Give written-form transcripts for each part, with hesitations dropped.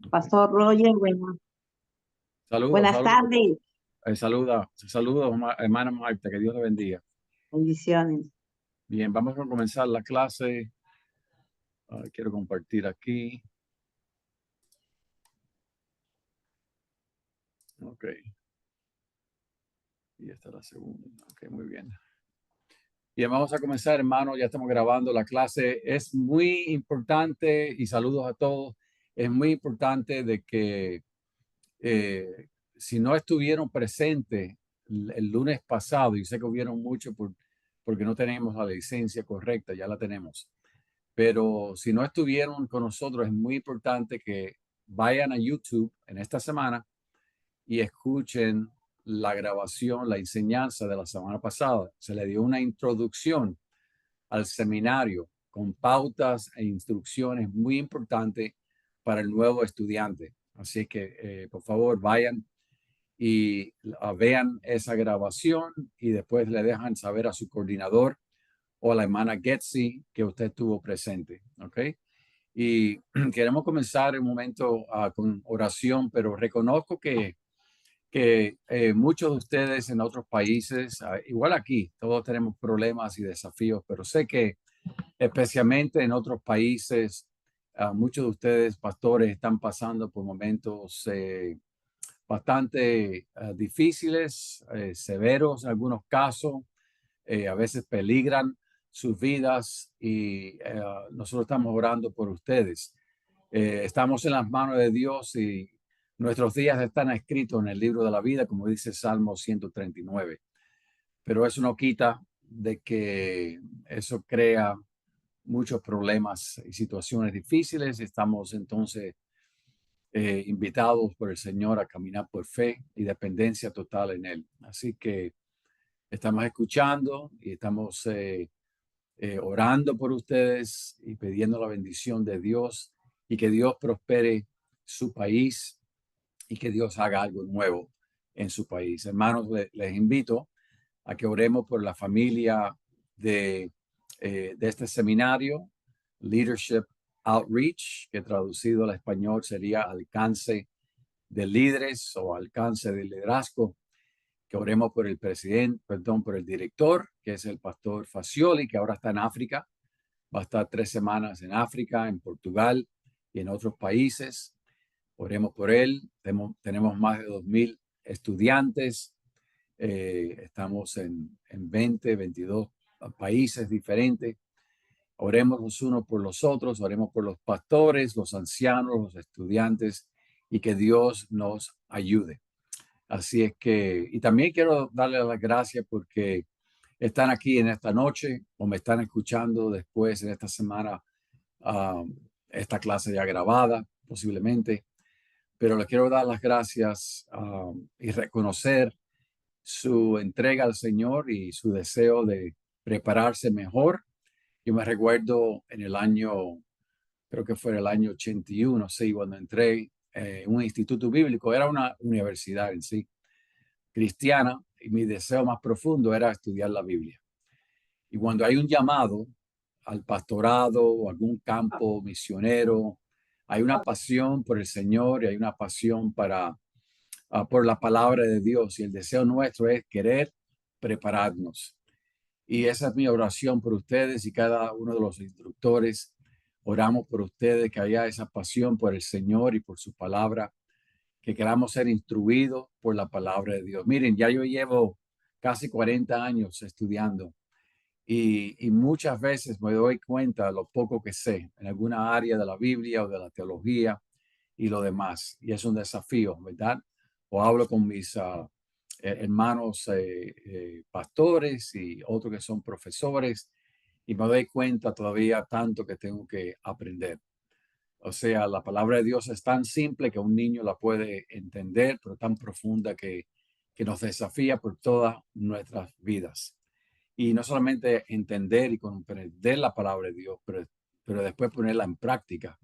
Pastor Roger, Saludos, buenas saludos. tardes, Saludos, hermana Marta, que Dios le bendiga. bendiciones. Bien, vamos a comenzar la clase. Quiero compartir aquí. Ok, y esta es la segunda. Ok, muy bien. Bien, vamos a comenzar, hermano. Ya estamos grabando la clase. Es muy importante, y saludos a todos. Es muy importante de que si no estuvieron presentes el lunes pasado, y sé que hubieron muchos porque no tenemos la licencia correcta, ya la tenemos. Pero si no estuvieron con nosotros, es muy importante que vayan a YouTube en esta semana y escuchen la grabación, la enseñanza de la semana pasada. Se le dio una introducción al seminario con pautas e instrucciones muy importantes para el nuevo estudiante. Así que, por favor, vayan y vean esa grabación y después le dejan saber a su coordinador o a la hermana Getsi que usted estuvo presente. ¿Ok? Y queremos comenzar un momento con oración, pero reconozco que muchos de ustedes en otros países, igual aquí, todos tenemos problemas y desafíos, pero sé que especialmente en otros países, muchos de ustedes, pastores, están pasando por momentos bastante difíciles, severos en algunos casos, a veces peligran sus vidas y nosotros estamos orando por ustedes. Estamos en las manos de Dios y nuestros días están escritos en el libro de la vida, como dice Salmo 139. Pero eso no quita de que eso crea muchos problemas y situaciones difíciles. Estamos entonces invitados por el Señor a caminar por fe y dependencia total en Él. Así que estamos escuchando y estamos orando por ustedes y pidiendo la bendición de Dios y que Dios prospere su país y que Dios haga algo nuevo en su país. Hermanos, les invito a que oremos por la familia de este seminario, Leadership Outreach, que traducido al español sería alcance de líderes o alcance de liderazgo. Que oremos por el presidente, perdón, por el director, que es el pastor Facioli, que ahora está en África. Va a estar 3 semanas en África, en Portugal y en otros países. Oremos por él. Tenemos más de 2,000 estudiantes. Estamos en 20, 22 países diferentes. Oremos los unos por los otros, oremos por los pastores, los ancianos, los estudiantes y que Dios nos ayude. Así es que, y también quiero darle las gracias porque están aquí en esta noche o me están escuchando después en esta semana, esta clase ya grabada posiblemente, pero les quiero dar las gracias y reconocer su entrega al Señor y su deseo de prepararse mejor. Yo me recuerdo en el año, creo que fue el año 81, sí, cuando entré en un instituto bíblico, era una universidad en sí, cristiana, y mi deseo más profundo era estudiar la Biblia. Y cuando hay un llamado al pastorado o algún campo misionero, hay una pasión por el Señor y hay una pasión por la palabra de Dios. Y el deseo nuestro es querer prepararnos. Y esa es mi oración por ustedes y cada uno de los instructores. Oramos por ustedes, que haya esa pasión por el Señor y por su palabra, que queramos ser instruidos por la palabra de Dios. Miren, ya yo llevo casi 40 años estudiando y muchas veces me doy cuenta de lo poco que sé en alguna área de la Biblia o de la teología y lo demás. Y es un desafío, ¿verdad? O hablo con mis hermanos pastores y otros que son profesores y me doy cuenta todavía tanto que tengo que aprender. O sea, la palabra de Dios es tan simple que un niño la puede entender, pero tan profunda que nos desafía por todas nuestras vidas. Y no solamente entender y comprender la palabra de Dios, pero después ponerla en práctica,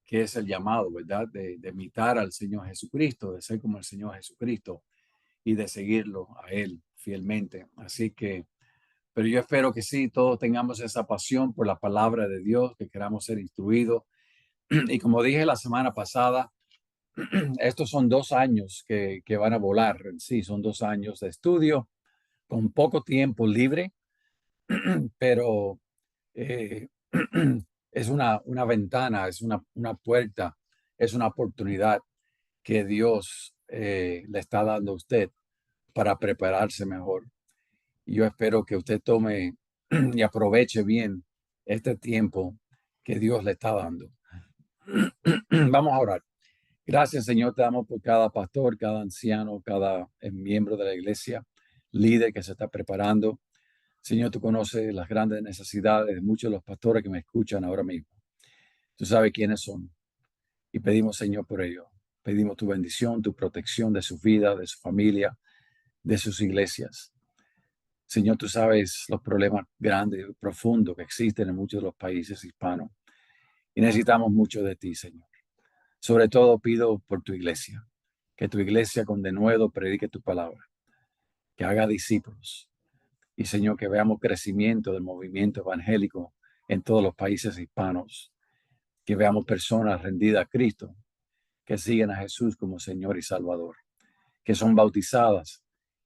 que es el llamado, ¿verdad? De imitar al Señor Jesucristo, de ser como el Señor Jesucristo y de seguirlo a Él fielmente. Así que, pero yo espero que sí, todos tengamos esa pasión por la palabra de Dios, que queramos ser instruidos. Y como dije la semana pasada, estos son 2 años que van a volar. Sí, son 2 años de estudio con poco tiempo libre, pero eh, es una ventana, es una puerta, es una oportunidad que Dios le está dando a usted para prepararse mejor. Y yo espero que usted tome y aproveche bien este tiempo que Dios le está dando. Vamos a orar. Gracias, Señor, te damos por cada pastor, cada anciano, cada miembro de la iglesia, líder que se está preparando. Señor, tú conoces las grandes necesidades de muchos de los pastores que me escuchan ahora mismo. Tú sabes quiénes son. Y pedimos, Señor, por ello. Pedimos tu bendición, tu protección de su vida, de su familia, de sus iglesias. Señor, tú sabes los problemas grandes y profundos que existen en muchos de los países hispanos. Y necesitamos mucho de ti, Señor. Sobre todo pido por tu iglesia, que tu iglesia con denuedo predique tu palabra, que haga discípulos. Y Señor, que veamos crecimiento del movimiento evangélico en todos los países hispanos, que veamos personas rendidas a Cristo, que siguen a Jesús como Señor y Salvador, que son bautizadas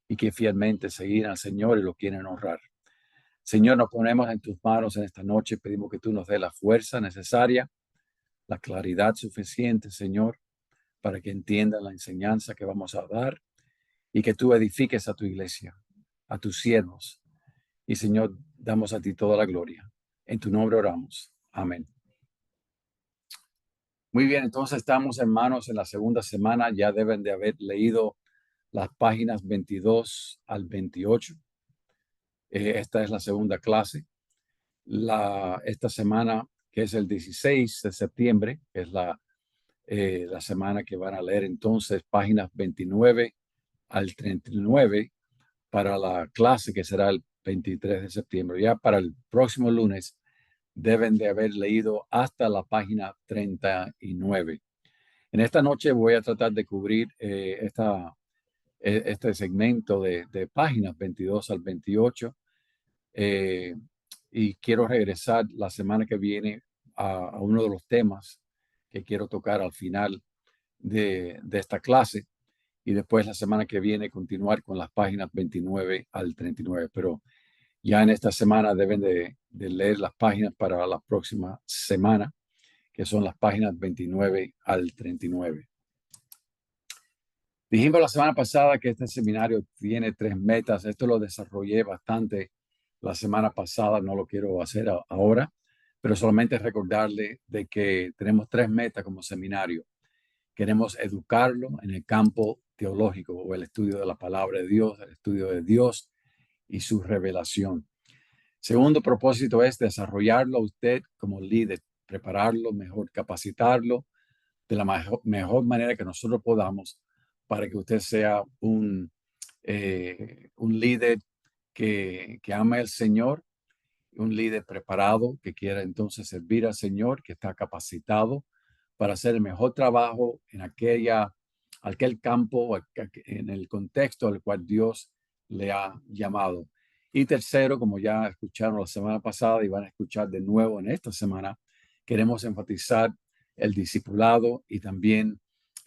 y que fielmente siguen al Señor y lo quieren honrar. Señor, nos ponemos en tus manos en esta noche, pedimos que tú nos dé la fuerza necesaria, la claridad suficiente, Señor, para que entiendan la enseñanza que vamos a dar y que tú edifiques a tu iglesia, a tus siervos. Y Señor, damos a ti toda la gloria. En tu nombre oramos. Amén. Muy bien, entonces estamos en manos en la segunda semana. Ya deben de haber leído las páginas 22 al 28. Esta es la segunda clase. Esta semana, que es el 16 de septiembre, que es la semana que van a leer entonces páginas 29 al 39 para la clase que será el 23 de septiembre. Ya para el próximo lunes deben de haber leído hasta la página 39. En esta noche voy a tratar de cubrir este segmento de páginas 22 al 28 y quiero regresar la semana que viene a uno de los temas que quiero tocar al final de esta clase y después la semana que viene continuar con las páginas 29 al 39. Pero ya en esta semana deben de leer las páginas para la próxima semana, que son las páginas 29 al 39. Dijimos la semana pasada que este seminario tiene 3 metas. Esto lo desarrollé bastante la semana pasada, no lo quiero hacer ahora, pero solamente recordarle de que tenemos 3 metas como seminario. Queremos educarlo en el campo teológico o el estudio de la palabra de Dios, el estudio de Dios y su revelación. Segundo propósito es desarrollarlo a usted como líder, prepararlo mejor, capacitarlo de la mejor manera que nosotros podamos para que usted sea un líder que ama al Señor, un líder preparado que quiera entonces servir al Señor, que está capacitado para hacer el mejor trabajo en aquel campo, en el contexto al cual Dios le ha llamado. Y tercero, como ya escucharon la semana pasada y van a escuchar de nuevo en esta semana, queremos enfatizar el discipulado y también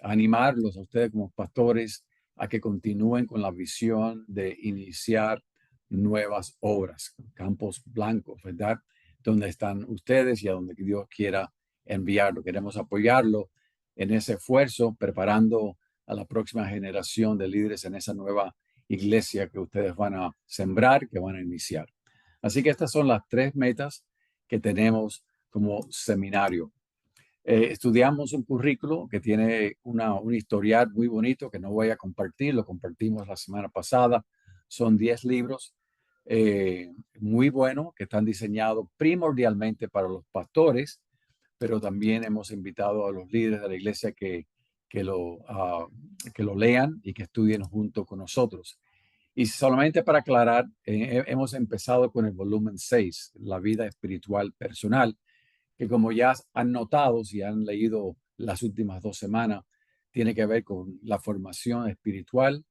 animarlos a ustedes como pastores a que continúen con la visión de iniciar nuevas obras, campos blancos, ¿verdad? Donde están ustedes y a donde Dios quiera enviarlo. Queremos apoyarlo en ese esfuerzo, preparando a la próxima generación de líderes en esa nueva iglesia que ustedes van a sembrar, que van a iniciar. Así que estas son las 3 metas que tenemos como seminario. Estudiamos un currículo que tiene un historial muy bonito que no voy a compartir, lo compartimos la semana pasada. Son 10 libros muy buenos que están diseñados primordialmente para los pastores, pero también hemos invitado a los líderes de la iglesia que lo lean y que estudien junto con nosotros. Y solamente para aclarar, hemos empezado con el volumen 6, La vida espiritual personal, que como ya han notado, si han leído las últimas 2 semanas, tiene que ver con la formación espiritual,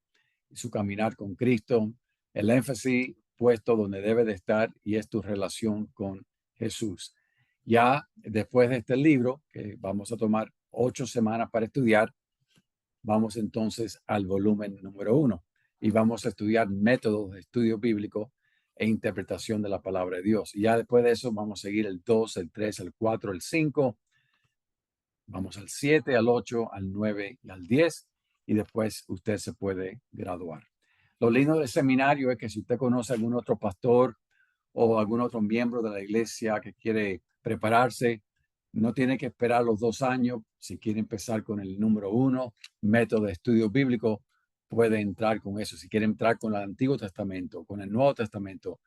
su caminar con Cristo, el énfasis puesto donde debe de estar y es tu relación con Jesús. Ya después de este libro, que vamos a tomar 8 semanas para estudiar, vamos entonces al volumen número 1 y vamos a estudiar métodos de estudio bíblico e interpretación de la palabra de Dios. Y ya después de eso vamos a seguir el 2, el 3, el 4, el 5. Vamos al 7, al 8, al 9 y al 10 y después usted se puede graduar. Lo lindo del seminario es que si usted conoce a algún otro pastor o algún otro miembro de la iglesia que quiere prepararse, no tiene que esperar los 2 años. Si quiere empezar con el número 1, método de estudio bíblico, puede entrar con eso. Si quiere entrar con el Antiguo Testamento, con el Nuevo Testamento,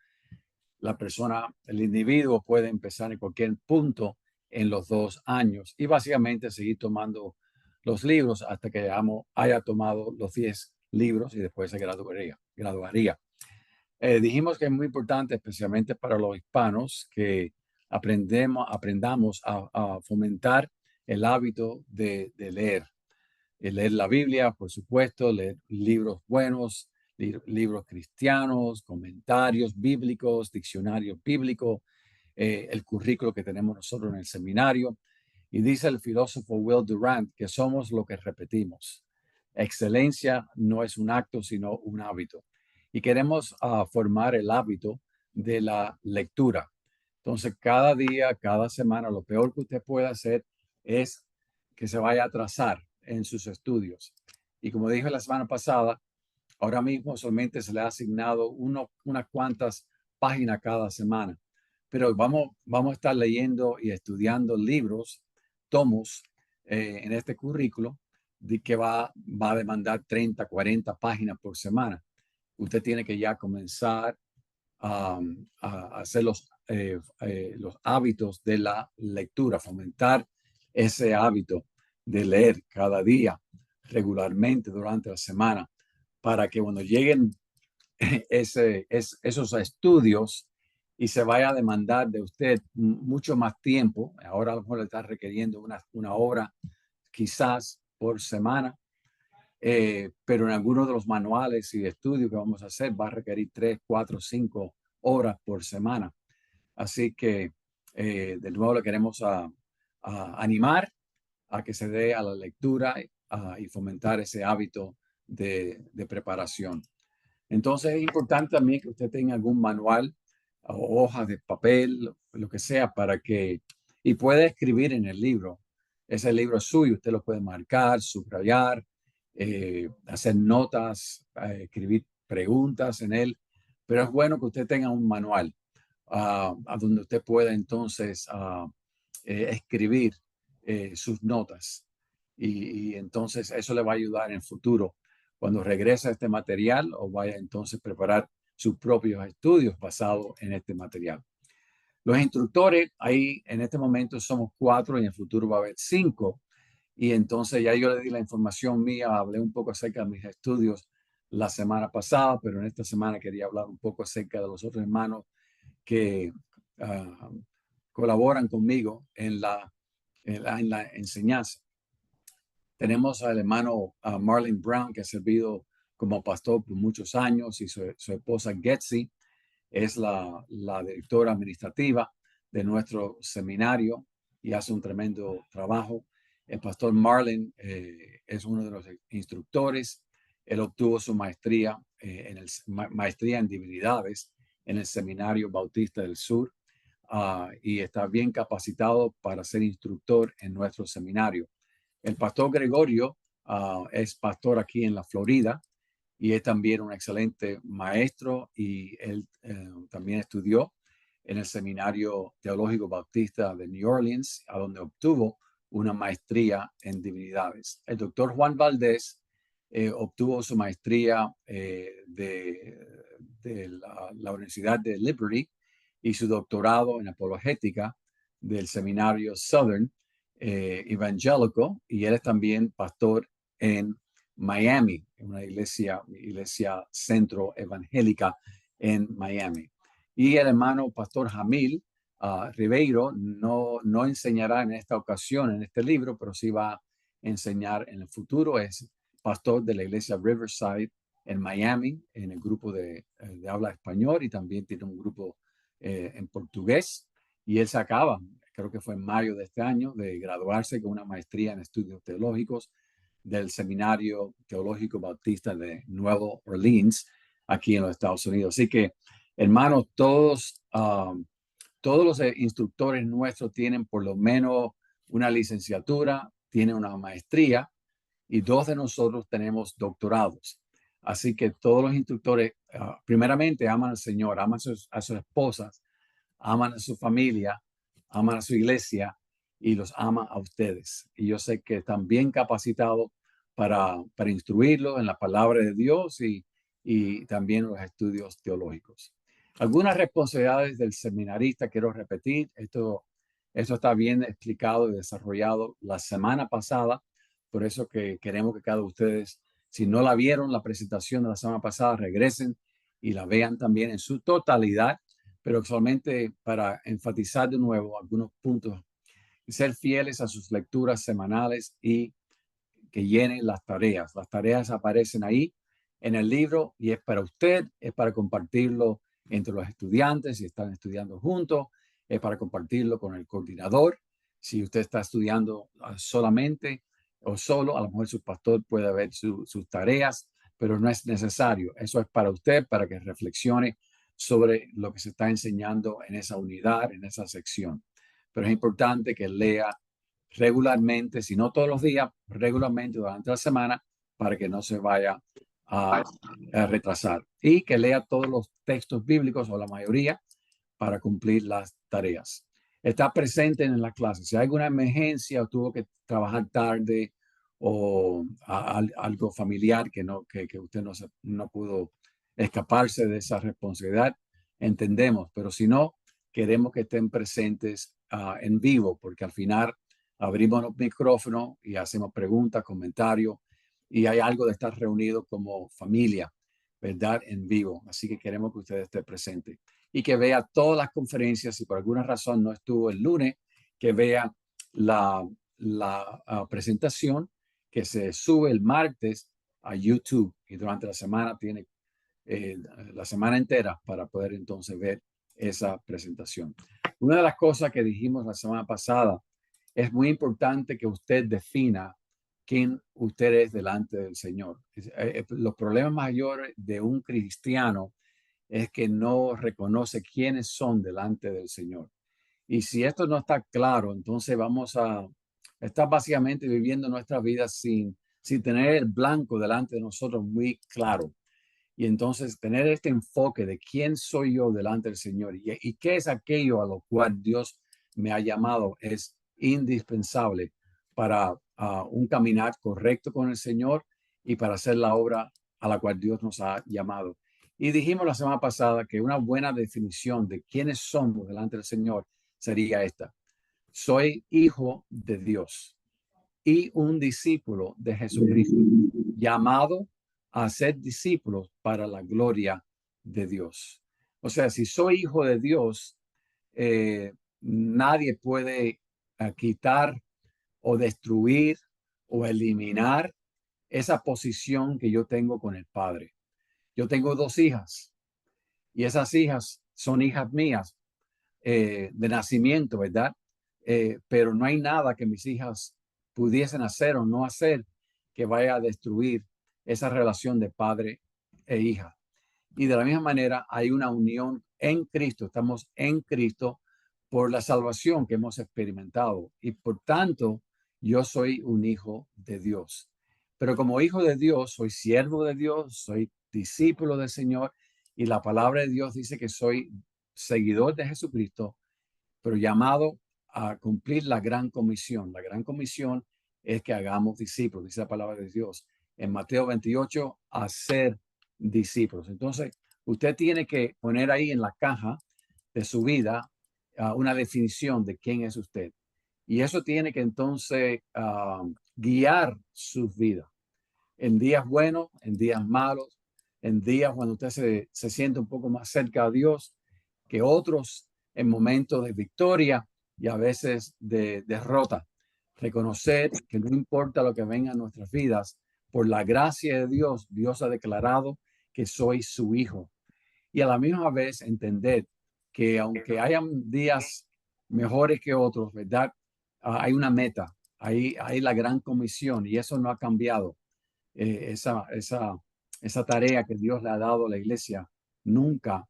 la persona, el individuo puede empezar en cualquier punto en los 2 años y básicamente seguir tomando los libros hasta que haya tomado los 10 libros y después se graduaría. Dijimos que es muy importante, especialmente para los hispanos, que aprendamos a fomentar el hábito de leer. Leer la Biblia, por supuesto, leer libros buenos, libros cristianos, comentarios bíblicos, diccionario bíblico, el currículo que tenemos nosotros en el seminario. Y dice el filósofo Will Durant que somos lo que repetimos. Excelencia no es un acto, sino un hábito. Y queremos formar el hábito de la lectura. Entonces, cada día, cada semana, lo peor que usted puede hacer es que se vaya a atrasar en sus estudios. Y como dije la semana pasada, ahora mismo solamente se le ha asignado unas cuantas páginas cada semana, pero vamos a estar leyendo y estudiando libros, tomos en este currículo de que va a demandar 30, 40 páginas por semana. Usted tiene que ya comenzar a hacer los hábitos de la lectura, fomentar ese hábito de leer cada día regularmente durante la semana para que cuando lleguen esos estudios y se vaya a demandar de usted mucho más tiempo, ahora a lo mejor le está requiriendo una hora quizás por semana, pero en algunos de los manuales y estudios que vamos a hacer va a requerir 3, 4, 5 horas por semana. Así que de nuevo le queremos animar a que se dé a la lectura y fomentar ese hábito de preparación. Entonces es importante también que usted tenga algún manual o hojas de papel, lo que sea, y puede escribir en el libro. Ese libro es suyo, usted lo puede marcar, subrayar, hacer notas, escribir preguntas en él, pero es bueno que usted tenga un manual a donde usted pueda entonces escribir sus notas y entonces eso le va a ayudar en el futuro cuando regrese a este material o vaya entonces a preparar sus propios estudios basados en este material. Los instructores, ahí en este momento somos 4 y en el futuro va a haber 5. Y entonces ya yo le di la información mía, hablé un poco acerca de mis estudios la semana pasada, pero en esta semana quería hablar un poco acerca de los otros hermanos que colaboran conmigo en la enseñanza. Tenemos al hermano Marlon Brown, que ha servido como pastor por muchos años, y su esposa Getzi es la directora administrativa de nuestro seminario y hace un tremendo trabajo. El pastor Marlon es uno de los instructores. Él obtuvo su maestría maestría en divinidades en el Seminario Bautista del Sur y está bien capacitado para ser instructor en nuestro seminario. El pastor Gregorio es pastor aquí en la Florida y es también un excelente maestro y él también estudió en el Seminario Teológico Bautista de New Orleans, a donde obtuvo una maestría en divinidades. El doctor Juan Valdés obtuvo su maestría de la Universidad de Liberty y su doctorado en apologética del Seminario Southern Evangélico, y él es también pastor en Miami, en una iglesia centro evangélica en Miami. Y el hermano pastor Jamil Ribeiro no enseñará en esta ocasión en este libro, pero sí va a enseñar en el futuro. Es pastor de la iglesia Riverside en Miami, en el grupo de habla español, y también tiene un grupo en portugués. Y él se acaba, creo que fue en mayo de este año, de graduarse con una maestría en estudios teológicos del Seminario Teológico Bautista de Nueva Orleans, aquí en los Estados Unidos. Así que, hermanos, todos los instructores nuestros tienen por lo menos una licenciatura, tienen una maestría y 2 de nosotros tenemos doctorados. Así que todos los instructores, primeramente, aman al Señor, aman a sus esposas, aman a su familia, aman a su iglesia y los ama a ustedes. Y yo sé que están bien capacitados para instruirlos en la palabra de Dios y también los estudios teológicos. Algunas responsabilidades del seminarista, quiero repetir, esto está bien explicado y desarrollado la semana pasada, por eso que queremos que cada uno de ustedes, si no la vieron, la presentación de la semana pasada, regresen y la vean también en su totalidad, pero solamente para enfatizar de nuevo algunos puntos y ser fieles a sus lecturas semanales y que llenen las tareas. Las tareas aparecen ahí en el libro y es para usted, es para compartirlo entre los estudiantes si están estudiando juntos, es para compartirlo con el coordinador. Si usted está estudiando solamente o solo, a lo mejor su pastor puede ver sus tareas, pero no es necesario. Eso es para usted, para que reflexione sobre lo que se está enseñando en esa unidad, en esa sección. Pero es importante que lea regularmente, si no todos los días, regularmente durante la semana, para que no se vaya a retrasar. Y que lea todos los textos bíblicos o la mayoría para cumplir las tareas. Está presente en la clase. Si hay alguna emergencia o tuvo que trabajar tarde o algo familiar que usted no pudo escaparse de esa responsabilidad, entendemos. Pero si no, queremos que estén presentes en vivo, porque al final abrimos los micrófonos y hacemos preguntas, comentarios, y hay algo de estar reunidos como familia, ¿verdad? En vivo. Así que queremos que usted esté presente y que vea todas las conferencias. Si por alguna razón no estuvo el lunes, que vea la presentación que se sube el martes a YouTube y durante la semana tiene la semana entera para poder entonces ver esa presentación. Una de las cosas que dijimos la semana pasada, es muy importante que usted defina quién usted es delante del Señor. Los problemas mayores de un cristiano es que no reconoce quiénes son delante del Señor. Y si esto no está claro, entonces vamos a estar básicamente viviendo nuestra vida sin tener el blanco delante de nosotros muy claro. Y entonces tener este enfoque de quién soy yo delante del Señor y qué es aquello a lo cual Dios me ha llamado es indispensable para un caminar correcto con el Señor y para hacer la obra a la cual Dios nos ha llamado. Y dijimos la semana pasada que una buena definición de quiénes somos delante del Señor sería esta. Soy hijo de Dios y un discípulo de Jesucristo, llamado a ser discípulos para la gloria de Dios. O sea, si soy hijo de Dios, nadie puede quitar o destruir o eliminar esa posición que yo tengo con el Padre. Yo tengo 2 hijas y esas hijas son hijas mías de nacimiento, ¿verdad? Pero no hay nada que mis hijas pudiesen hacer o no hacer que vaya a destruir esa relación de padre e hija. Y de la misma manera hay una unión en Cristo, estamos en Cristo por la salvación que hemos experimentado y por tanto yo soy un hijo de Dios. Pero como hijo de Dios, soy siervo de Dios, soy discípulo del Señor y la palabra de Dios dice que soy seguidor de Jesucristo, pero llamado a cumplir la gran comisión. La gran comisión es que hagamos discípulos, dice la palabra de Dios en Mateo 28, a ser discípulos. Entonces, usted tiene que poner ahí en la caja de su vida una definición de quién es usted. Y eso tiene que entonces guiar sus vidas en días buenos, en días malos, en días cuando usted se siente un poco más cerca a Dios que otros, en momentos de victoria y a veces de derrota. Reconocer que no importa lo que venga en nuestras vidas, por la gracia de Dios, Dios ha declarado que soy su hijo. Y a la misma vez entender que aunque hayan días mejores que otros, ¿verdad? Hay una meta, hay la gran comisión y eso no ha cambiado. Esa tarea que Dios le ha dado a la iglesia nunca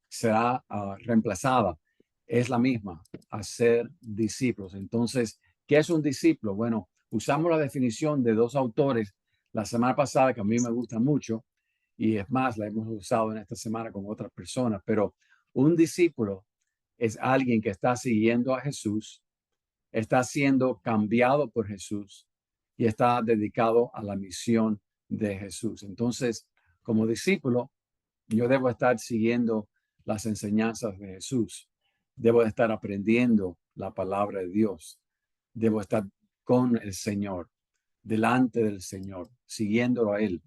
será reemplazada. Es la misma, hacer discípulos. Entonces, ¿qué es un discípulo? Bueno, usamos la definición de dos autores la semana pasada que a mí me gusta mucho y es más, la hemos usado en esta semana con otras personas, pero un discípulo es alguien que está siguiendo a Jesús, está siendo cambiado por Jesús y está dedicado a la misión de Jesús. Entonces, como discípulo, yo debo estar siguiendo las enseñanzas de Jesús. Debo estar aprendiendo la palabra de Dios. Debo estar con el Señor, delante del Señor, siguiéndolo a Él,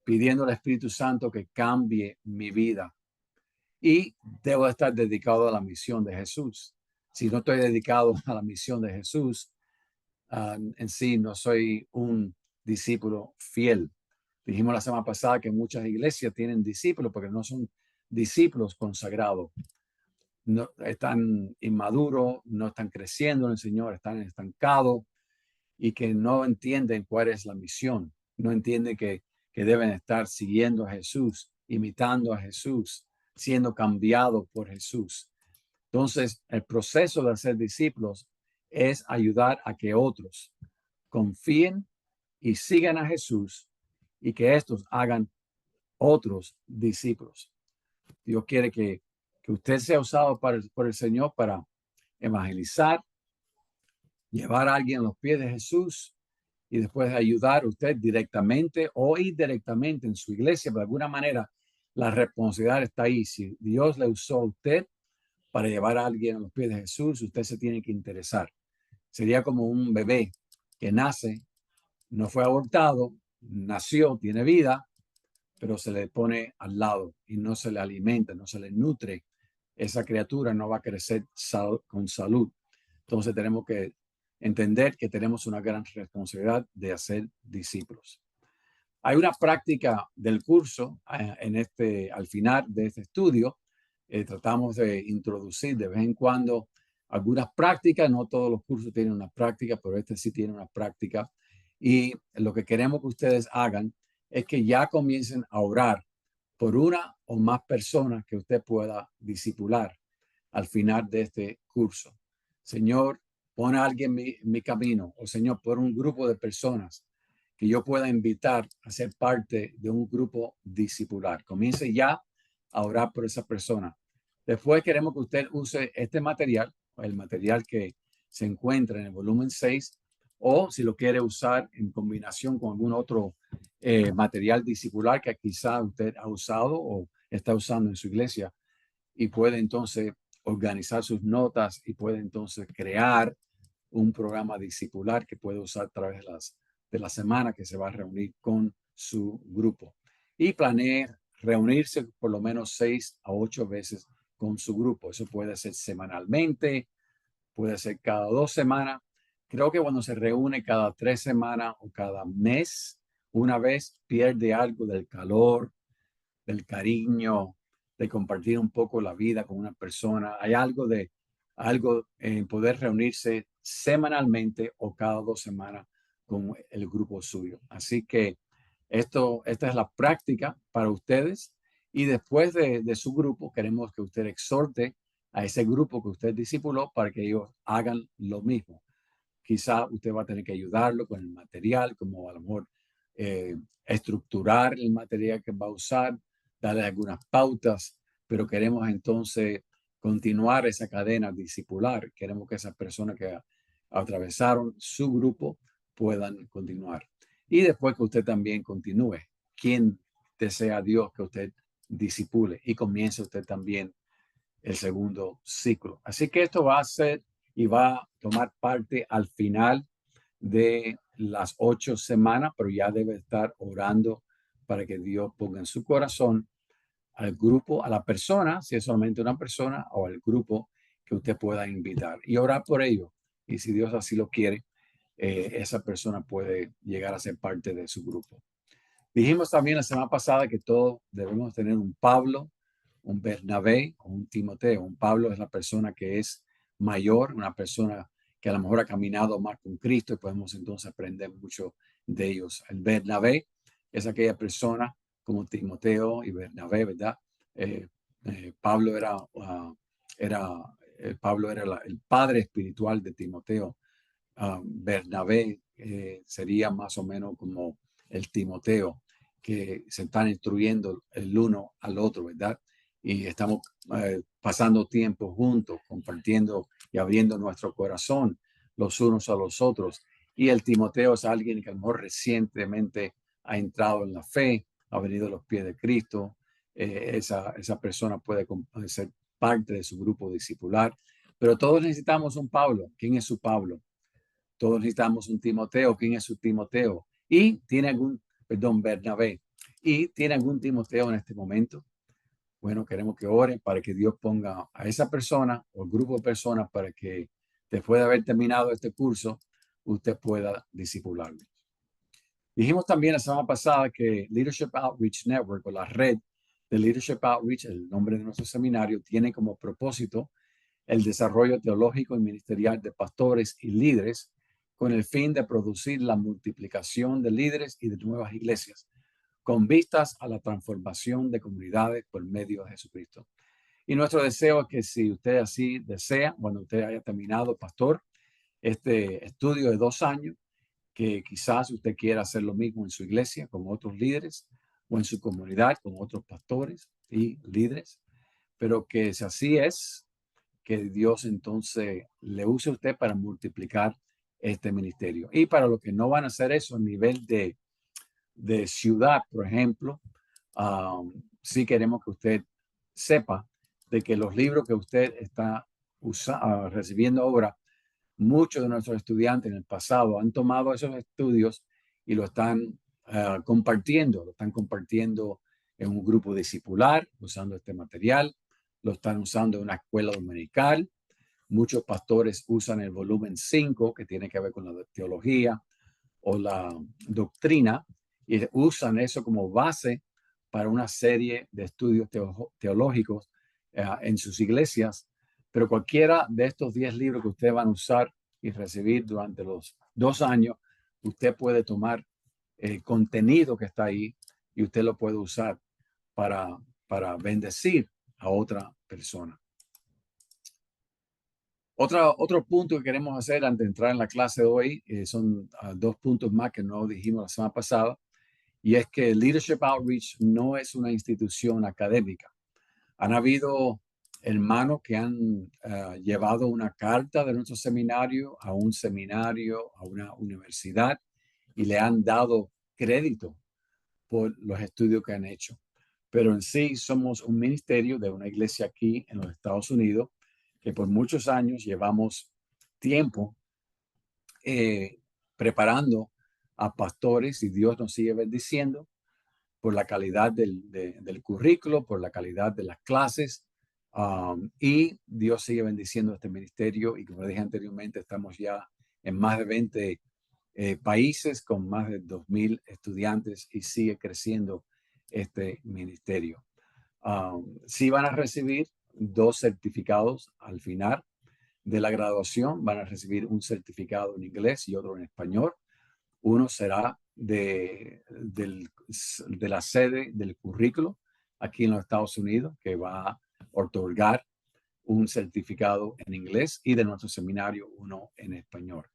pidiendo al Espíritu Santo que cambie mi vida. Y debo estar dedicado a la misión de Jesús. Si no estoy dedicado a la misión de Jesús, en sí no soy un discípulo fiel. Dijimos la semana pasada que muchas iglesias tienen discípulos porque no son discípulos consagrados. No, están inmaduros, no están creciendo en el Señor, están estancados y que no entienden cuál es la misión. No entienden que deben estar siguiendo a Jesús, imitando a Jesús, siendo cambiados por Jesús. Entonces, el proceso de hacer discípulos es ayudar a que otros confíen y sigan a Jesús y que estos hagan otros discípulos. Dios quiere que usted sea usado por el Señor para evangelizar, llevar a alguien a los pies de Jesús y después ayudar a usted directamente o indirectamente en su iglesia. De alguna manera, la responsabilidad está ahí. Si Dios le usó a usted para llevar a alguien a los pies de Jesús, usted se tiene que interesar. Sería como un bebé que nace, no fue abortado, nació, tiene vida, pero se le pone al lado y no se le alimenta, no se le nutre. Esa criatura no va a crecer con salud. Entonces tenemos que entender que tenemos una gran responsabilidad de hacer discípulos. Hay una práctica del curso al final de este estudio. Tratamos de introducir de vez en cuando algunas prácticas. No todos los cursos tienen una práctica, pero este sí tiene una práctica. Y lo que queremos que ustedes hagan es que ya comiencen a orar por una o más personas que usted pueda discipular al final de este curso. Señor, pon a alguien en mi camino, o Señor, pon un grupo de personas que yo pueda invitar a ser parte de un grupo discipular. Comience ya a orar por esa persona. Después queremos que usted use este material, el material que se encuentra en el volumen 6, o si lo quiere usar en combinación con algún otro material discipular que quizá usted ha usado o está usando en su iglesia y puede entonces organizar sus notas y puede entonces crear un programa discipular que puede usar a través de la semana que se va a reunir con su grupo. Y planee reunirse por lo menos 6 a 8 veces con su grupo. Eso puede ser semanalmente, puede ser cada 2 semanas. Creo que cuando se reúne cada 3 semanas o cada mes, una vez pierde algo del calor, del cariño, de compartir un poco la vida con una persona. Hay algo en poder reunirse semanalmente o cada 2 semanas con el grupo suyo. Así que esta es la práctica para ustedes. Y después de su grupo, queremos que usted exhorte a ese grupo que usted discipuló para que ellos hagan lo mismo. Quizá usted va a tener que ayudarlo con el material, como a lo mejor estructurar el material que va a usar, darle algunas pautas, pero queremos entonces continuar esa cadena discipular. Queremos que esas personas que atravesaron su grupo puedan continuar. Y después que usted también continúe. Quien desea Dios que usted disipule y comience usted también el segundo ciclo. Así que esto va a ser y va a tomar parte al final de las 8 semanas, pero ya debe estar orando para que Dios ponga en su corazón al grupo, a la persona, si es solamente una persona, o al grupo que usted pueda invitar y orar por ello. Y si Dios así lo quiere, esa persona puede llegar a ser parte de su grupo. Dijimos también la semana pasada que todos debemos tener un Pablo, un Bernabé o un Timoteo. Un Pablo es la persona que es mayor, una persona que a lo mejor ha caminado más con Cristo y podemos entonces aprender mucho de ellos. El Bernabé es aquella persona como Timoteo y Bernabé, ¿verdad? Pablo era el padre espiritual de Timoteo. Bernabé sería más o menos como el Timoteo, que se están instruyendo el uno al otro, ¿verdad? Y estamos pasando tiempo juntos, compartiendo y abriendo nuestro corazón los unos a los otros. Y el Timoteo es alguien que a lo mejor recientemente ha entrado en la fe, ha venido a los pies de Cristo. Esa persona puede ser parte de su grupo discipular. Pero todos necesitamos un Pablo. ¿Quién es su Pablo? Todos necesitamos un Timoteo. ¿Quién es su Timoteo? Y tiene Bernabé. ¿Y tiene algún Timoteo en este momento? Bueno, queremos que oren para que Dios ponga a esa persona o el grupo de personas para que después de haber terminado este curso, usted pueda discipularlo. Dijimos también la semana pasada que Leadership Outreach Network, o la red de Leadership Outreach, el nombre de nuestro seminario, tiene como propósito el desarrollo teológico y ministerial de pastores y líderes con el fin de producir la multiplicación de líderes y de nuevas iglesias, con vistas a la transformación de comunidades por medio de Jesucristo. Y nuestro deseo es que si usted así desea, cuando usted haya terminado, pastor, este estudio de 2 años, que quizás usted quiera hacer lo mismo en su iglesia con otros líderes o en su comunidad con otros pastores y líderes, pero que si así es, que Dios entonces le use a usted para multiplicar este ministerio. Y para los que no van a hacer eso a nivel de ciudad, por ejemplo, sí queremos que usted sepa de que los libros que usted está recibiendo ahora, muchos de nuestros estudiantes en el pasado han tomado esos estudios y lo están compartiendo en un grupo discipular, usando este material, lo están usando en una escuela dominical. Muchos pastores usan el volumen 5, que tiene que ver con la teología o la doctrina, y usan eso como base para una serie de estudios teológicos en sus iglesias. Pero cualquiera de estos 10 libros que ustedes van a usar y recibir durante los 2 años, usted puede tomar el contenido que está ahí y usted lo puede usar para bendecir a otra persona. Otro punto que queremos hacer antes de entrar en la clase de hoy, son 2 puntos más que no dijimos la semana pasada, y es que Leadership Outreach no es una institución académica. Han habido hermanos que han llevado una carta de nuestro seminario a un seminario, a una universidad, y le han dado crédito por los estudios que han hecho. Pero en sí somos un ministerio de una iglesia aquí en los Estados Unidos que por muchos años llevamos tiempo preparando a pastores, y Dios nos sigue bendiciendo por la calidad del currículo, por la calidad de las clases, y Dios sigue bendiciendo este ministerio, y como dije anteriormente, estamos ya en más de 20 países con más de 2,000 estudiantes, y sigue creciendo este ministerio. Sí van a recibir 2 certificados al final de la graduación. Van a recibir un certificado en inglés y otro en español. Uno será de la sede del currículo aquí en los Estados Unidos, que va a otorgar un certificado en inglés, y de nuestro seminario uno en español.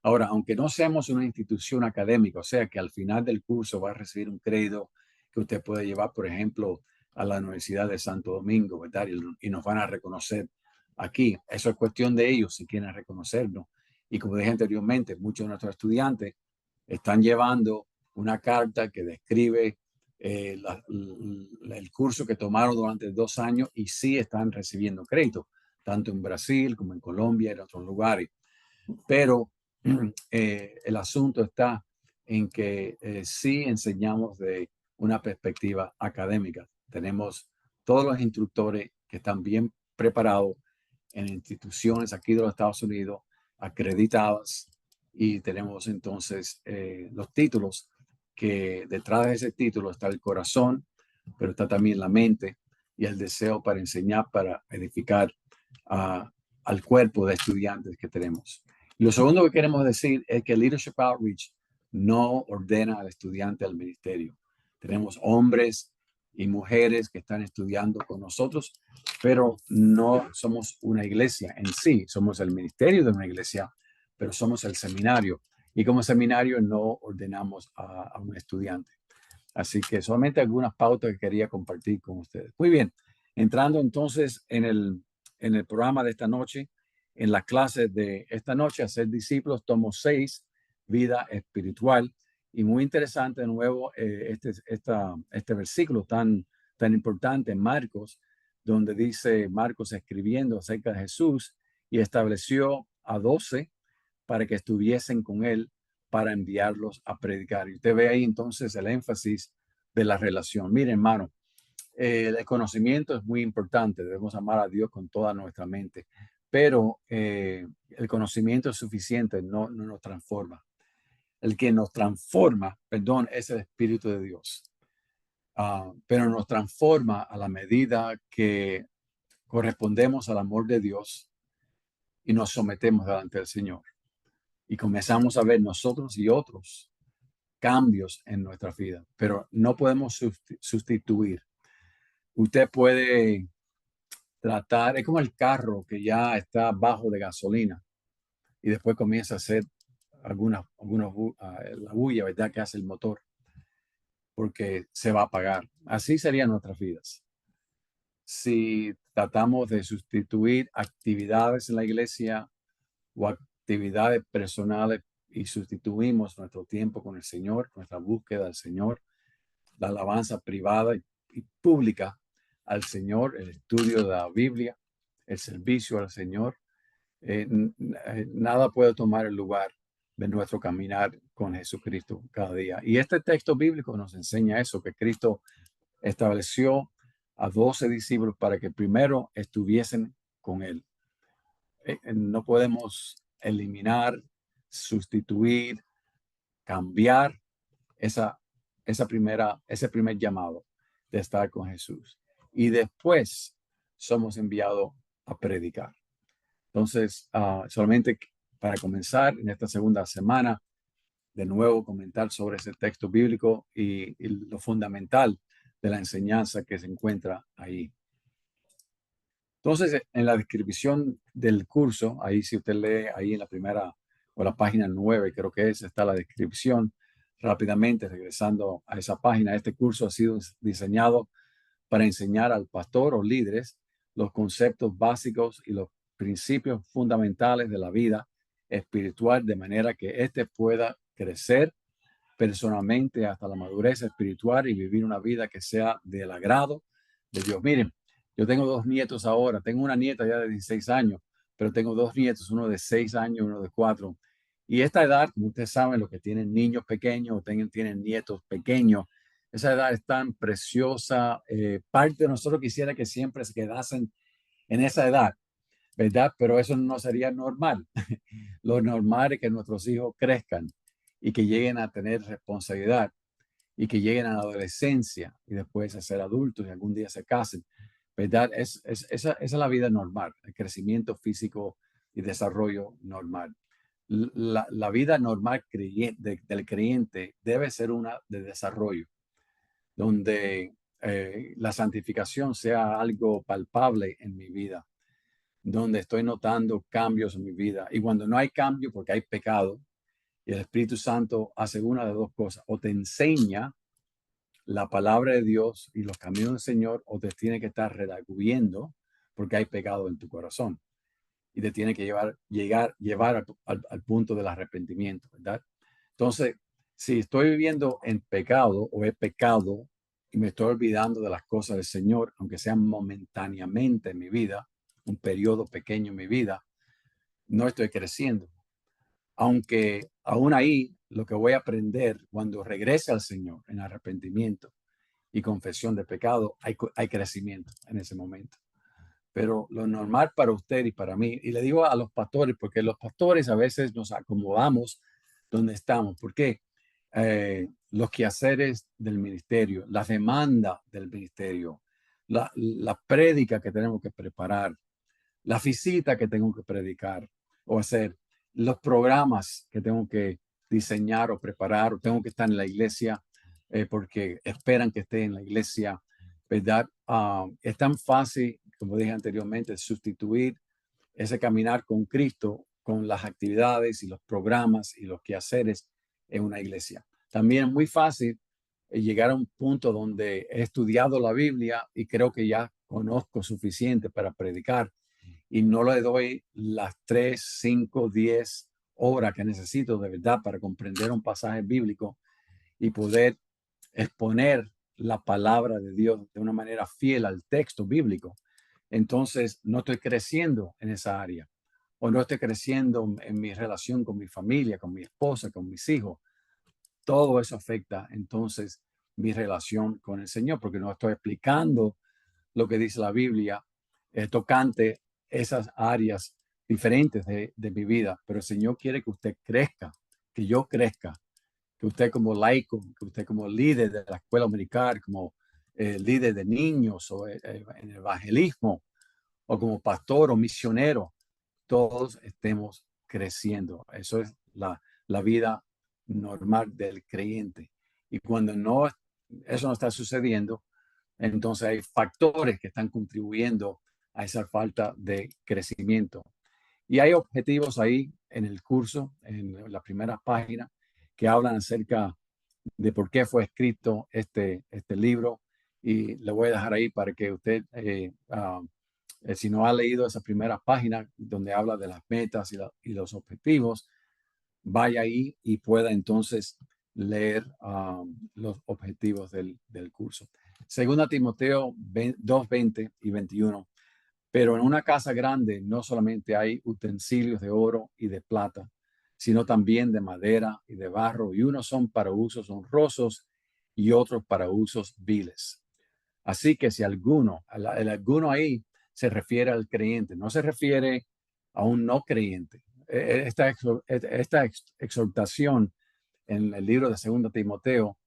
Ahora, aunque no seamos una institución académica, o sea que al final del curso va a recibir un crédito que usted puede llevar, por ejemplo, a la Universidad de Santo Domingo, ¿verdad? Y nos van a reconocer aquí. Eso es cuestión de ellos si quieren reconocernos. Y como dije anteriormente, muchos de nuestros estudiantes están llevando una carta que describe el curso que tomaron durante 2 años, y sí están recibiendo crédito, tanto en Brasil como en Colombia y en otros lugares. Pero el asunto está en que sí enseñamos de una perspectiva académica. Tenemos todos los instructores que están bien preparados en instituciones aquí de los Estados Unidos, acreditadas, y tenemos entonces los títulos, que detrás de ese título está el corazón, pero está también la mente y el deseo para enseñar, para edificar al cuerpo de estudiantes que tenemos. Lo segundo que queremos decir es que Leadership Outreach no ordena al estudiante al ministerio. Tenemos hombres y mujeres que están estudiando con nosotros, pero no somos una iglesia en sí. Somos el ministerio de una iglesia, pero somos el seminario. Y como seminario no ordenamos a un estudiante. Así que solamente algunas pautas que quería compartir con ustedes. Muy bien, entrando entonces en el programa de esta noche, en las clases de esta noche, hacer discípulos, tomo 6, vida espiritual. Y muy interesante de nuevo este versículo tan importante en Marcos, donde dice Marcos escribiendo acerca de Jesús y estableció a 12 para que estuviesen con él para enviarlos a predicar. Y usted ve ahí entonces el énfasis de la relación. Miren, hermano, el conocimiento es muy importante. Debemos amar a Dios con toda nuestra mente, pero el conocimiento es suficiente, no nos transforma. El que nos transforma, perdón, es el Espíritu de Dios. Pero nos transforma a la medida que correspondemos al amor de Dios y nos sometemos delante del Señor. Y comenzamos a ver nosotros y otros cambios en nuestra vida, pero no podemos sustituir. Usted puede tratar, es como el carro que ya está bajo de gasolina y después comienza a hacer la bulla, ¿verdad? Que hace el motor, porque se va a apagar. Así serían nuestras vidas. Si tratamos de sustituir actividades en la iglesia o actividades personales y sustituimos nuestro tiempo con el Señor, nuestra búsqueda del Señor, la alabanza privada y pública al Señor, el estudio de la Biblia, el servicio al Señor, nada puede tomar el lugar de nuestro caminar con Jesucristo cada día. Y este texto bíblico nos enseña eso, que Cristo estableció a 12 discípulos para que primero estuviesen con Él. No podemos eliminar, sustituir, cambiar ese primer llamado de estar con Jesús. Y después somos enviados a predicar. Entonces, solamente para comenzar en esta segunda semana, de nuevo comentar sobre ese texto bíblico y lo fundamental de la enseñanza que se encuentra ahí. Entonces, en la descripción del curso, ahí si usted lee ahí en la primera o la página 9, creo que está la descripción. Rápidamente, regresando a esa página, este curso ha sido diseñado para enseñar al pastor o líderes los conceptos básicos y los principios fundamentales de la vida espiritual, de manera que éste pueda crecer personalmente hasta la madurez espiritual y vivir una vida que sea del agrado de Dios. Miren, yo tengo 2 nietos ahora, tengo una nieta ya de 16 años, pero tengo 2 nietos, uno de 6 años, uno de 4. Y esta edad, como ustedes saben, los que tienen niños pequeños o tienen nietos pequeños, esa edad es tan preciosa. Parte de nosotros quisiera que siempre se quedasen en esa edad, ¿verdad? Pero eso no sería normal. Lo normal es que nuestros hijos crezcan y que lleguen a tener responsabilidad y que lleguen a la adolescencia y después a ser adultos y algún día se casen, ¿verdad? Esa es la vida normal, el crecimiento físico y desarrollo normal. La vida normal del creyente debe ser una de desarrollo, donde la santificación sea algo palpable en mi vida, donde estoy notando cambios en mi vida. Y cuando no hay cambio, porque hay pecado, y el Espíritu Santo hace una de dos cosas: o te enseña la palabra de Dios y los caminos del Señor, o te tiene que estar redarguyendo porque hay pecado en tu corazón y te tiene que llevar al punto del arrepentimiento, ¿verdad? Entonces, si estoy viviendo en pecado o he pecado y me estoy olvidando de las cosas del Señor, aunque sean momentáneamente en mi vida, un periodo pequeño en mi vida, no estoy creciendo. Aunque aún ahí lo que voy a aprender cuando regrese al Señor en arrepentimiento y confesión de pecado, hay crecimiento en ese momento. Pero lo normal para usted y para mí, y le digo a los pastores, porque los pastores a veces nos acomodamos donde estamos, porque los quehaceres del ministerio, la demanda del ministerio, la prédica que tenemos que preparar, la visita que tengo que predicar o hacer, los programas que tengo que diseñar o preparar, o tengo que estar en la iglesia porque esperan que esté en la iglesia, ¿verdad? Es tan fácil, como dije anteriormente, sustituir ese caminar con Cristo con las actividades y los programas y los quehaceres en una iglesia. También es muy fácil llegar a un punto donde he estudiado la Biblia y creo que ya conozco suficiente para predicar y no le doy las 3, 5, 10 horas que necesito de verdad para comprender un pasaje bíblico y poder exponer la palabra de Dios de una manera fiel al texto bíblico. Entonces no estoy creciendo en esa área o no estoy creciendo en mi relación con mi familia, con mi esposa, con mis hijos. Todo eso afecta entonces mi relación con el Señor porque no estoy explicando lo que dice la Biblia tocante esas áreas diferentes de mi vida. Pero el Señor quiere que usted crezca, que yo crezca, que usted como laico, que usted como líder de la escuela dominical, como líder de niños o en el evangelismo, o como pastor o misionero, todos estemos creciendo. Eso es la vida normal del creyente. Y cuando no, eso no está sucediendo, entonces hay factores que están contribuyendo a esa falta de crecimiento. Y hay objetivos ahí en el curso, en la primera página, que hablan acerca de por qué fue escrito este libro. Y le voy a dejar ahí para que usted, si no ha leído esa primera página donde habla de las metas y los objetivos, vaya ahí y pueda entonces leer los objetivos del curso. Según Timoteo 2, 20 y 21. Pero en una casa grande no solamente hay utensilios de oro y de plata, sino también de madera y de barro, y unos son para usos honrosos y otros para usos viles. Así que si alguno, el alguno ahí se refiere al creyente, no se refiere a un no creyente. Esta exhortación en el libro de 2 Timoteo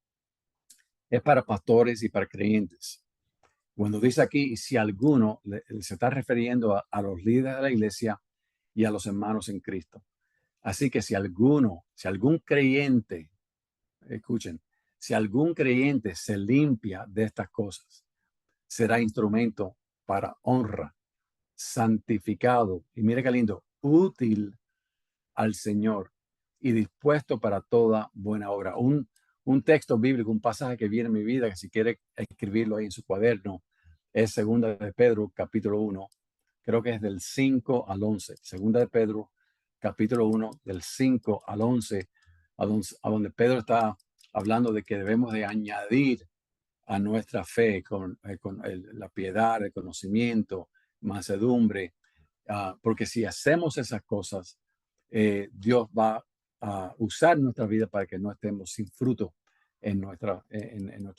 es para pastores y para creyentes. Cuando dice aquí, si alguno, se está refiriendo a los líderes de la iglesia y a los hermanos en Cristo. Así que si algún creyente, escuchen, si algún creyente se limpia de estas cosas, será instrumento para honra, santificado, y mire qué lindo, útil al Señor y dispuesto para toda buena obra. Un texto bíblico, un pasaje que viene en mi vida, que si quiere escribirlo ahí en su cuaderno, es Segunda de Pedro, capítulo 1, creo que es del 5 al 11. Segunda de Pedro, capítulo 1, del 5 al 11, a donde Pedro está hablando de que debemos de añadir a nuestra fe con la piedad, el conocimiento, mansedumbre, porque si hacemos esas cosas, Dios va a usar nuestra vida para que no estemos sin fruto en nuestro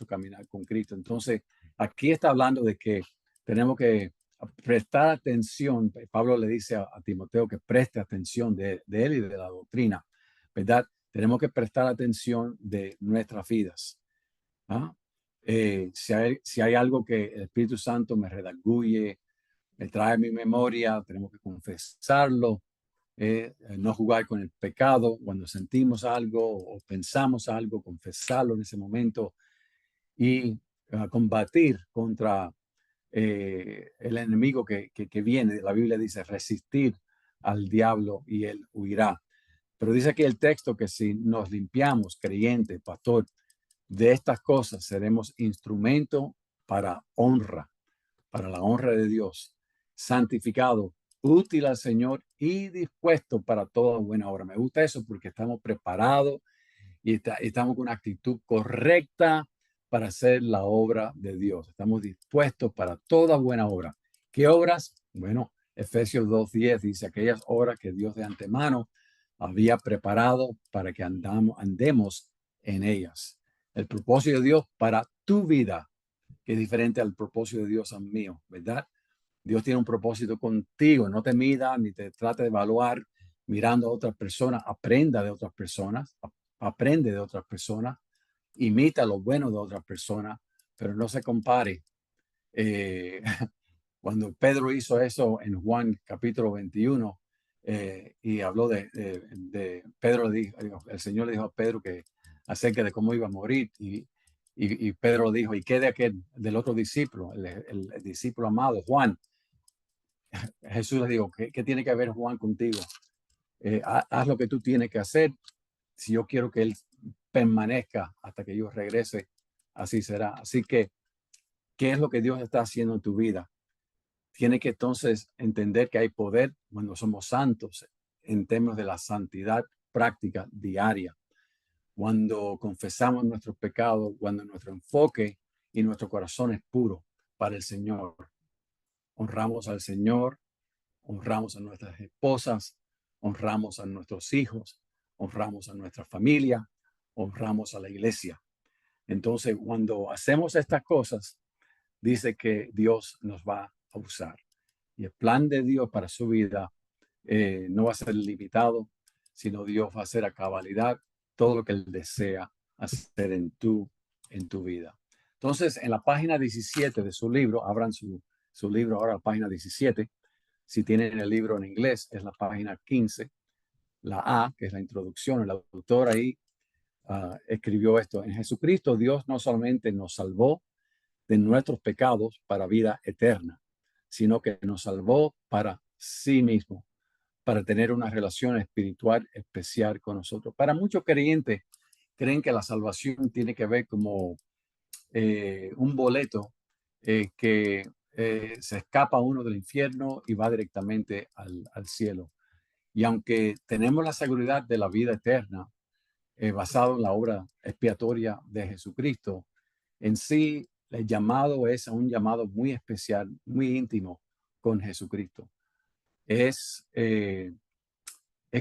caminar con Cristo. Entonces, aquí está hablando de que tenemos que prestar atención. Pablo le dice a Timoteo que preste atención de él y de la doctrina, ¿verdad? Tenemos que prestar atención de nuestras vidas. ¿Ah? Si hay algo que el Espíritu Santo me redarguye, me trae a mi memoria, tenemos que confesarlo, no jugar con el pecado cuando sentimos algo o pensamos algo, confesarlo en ese momento y combatir contra el enemigo que viene. La Biblia dice resistir al diablo y él huirá. Pero dice aquí el texto que si nos limpiamos, creyente, pastor, de estas cosas seremos instrumento para honra, para la honra de Dios, santificado, útil al Señor y dispuesto para toda buena obra. Me gusta eso porque estamos preparados y estamos con una actitud correcta para hacer la obra de Dios. Estamos dispuestos para toda buena obra. ¿Qué obras? Bueno, Efesios 2:10 dice aquellas obras que Dios de antemano había preparado para que andemos en ellas. El propósito de Dios para tu vida, que es diferente al propósito de Dios al mío, ¿verdad? Dios tiene un propósito contigo. No te mida ni te trate de evaluar mirando a otras personas. Aprenda de otras personas. Aprende de otras personas. Imita lo bueno de otras personas, pero no se compare. Eh, Cuando Pedro hizo eso en Juan capítulo 21, y habló Pedro le dijo, el Señor le dijo a Pedro que acerca de cómo iba a morir y Pedro dijo, ¿y qué de aquel, del otro discípulo, el discípulo amado, Juan? Jesús le dijo, ¿qué tiene que ver Juan contigo? Haz lo que tú tienes que hacer. Si yo quiero que él permanezca hasta que yo regrese, así será. Así que, ¿qué es lo que Dios está haciendo en tu vida? Tiene que entonces entender que hay poder cuando somos santos en términos de la santidad práctica diaria. Cuando confesamos nuestros pecados, cuando nuestro enfoque y nuestro corazón es puro para el Señor. Honramos al Señor, honramos a nuestras esposas, honramos a nuestros hijos, honramos a nuestra familia, honramos a la iglesia. Entonces, cuando hacemos estas cosas, dice que Dios nos va a usar. Y el plan de Dios para su vida no va a ser limitado, sino Dios va a hacer a cabalidad todo lo que Él desea hacer en tu vida. Entonces, en la página 17 de su libro, abran su libro ahora, la página 17. Si tienen el libro en inglés, es la página 15. La A, que es la introducción, el autor ahí escribió esto. En Jesucristo, Dios no solamente nos salvó de nuestros pecados para vida eterna, sino que nos salvó para sí mismo, para tener una relación espiritual especial con nosotros. Para muchos creyentes, creen que la salvación tiene que ver como un boleto que se escapa uno del infierno y va directamente al cielo. Y aunque tenemos la seguridad de la vida eterna, basado en la obra expiatoria de Jesucristo, en sí el llamado es un llamado muy especial, muy íntimo con Jesucristo. Es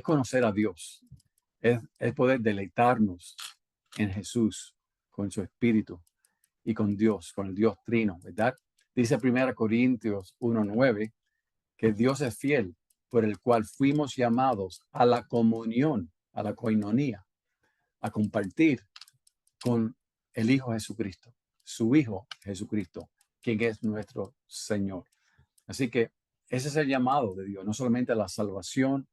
conocer a Dios, es poder deleitarnos en Jesús, con su Espíritu y con Dios, con el Dios Trino, ¿verdad? Dice 1 Corintios 1:9 que Dios es fiel, por el cual fuimos llamados a la comunión, a la coinonía, a compartir con el Hijo Jesucristo, su Hijo Jesucristo, quien es nuestro Señor. Así que ese es el llamado de Dios, no solamente a la salvación,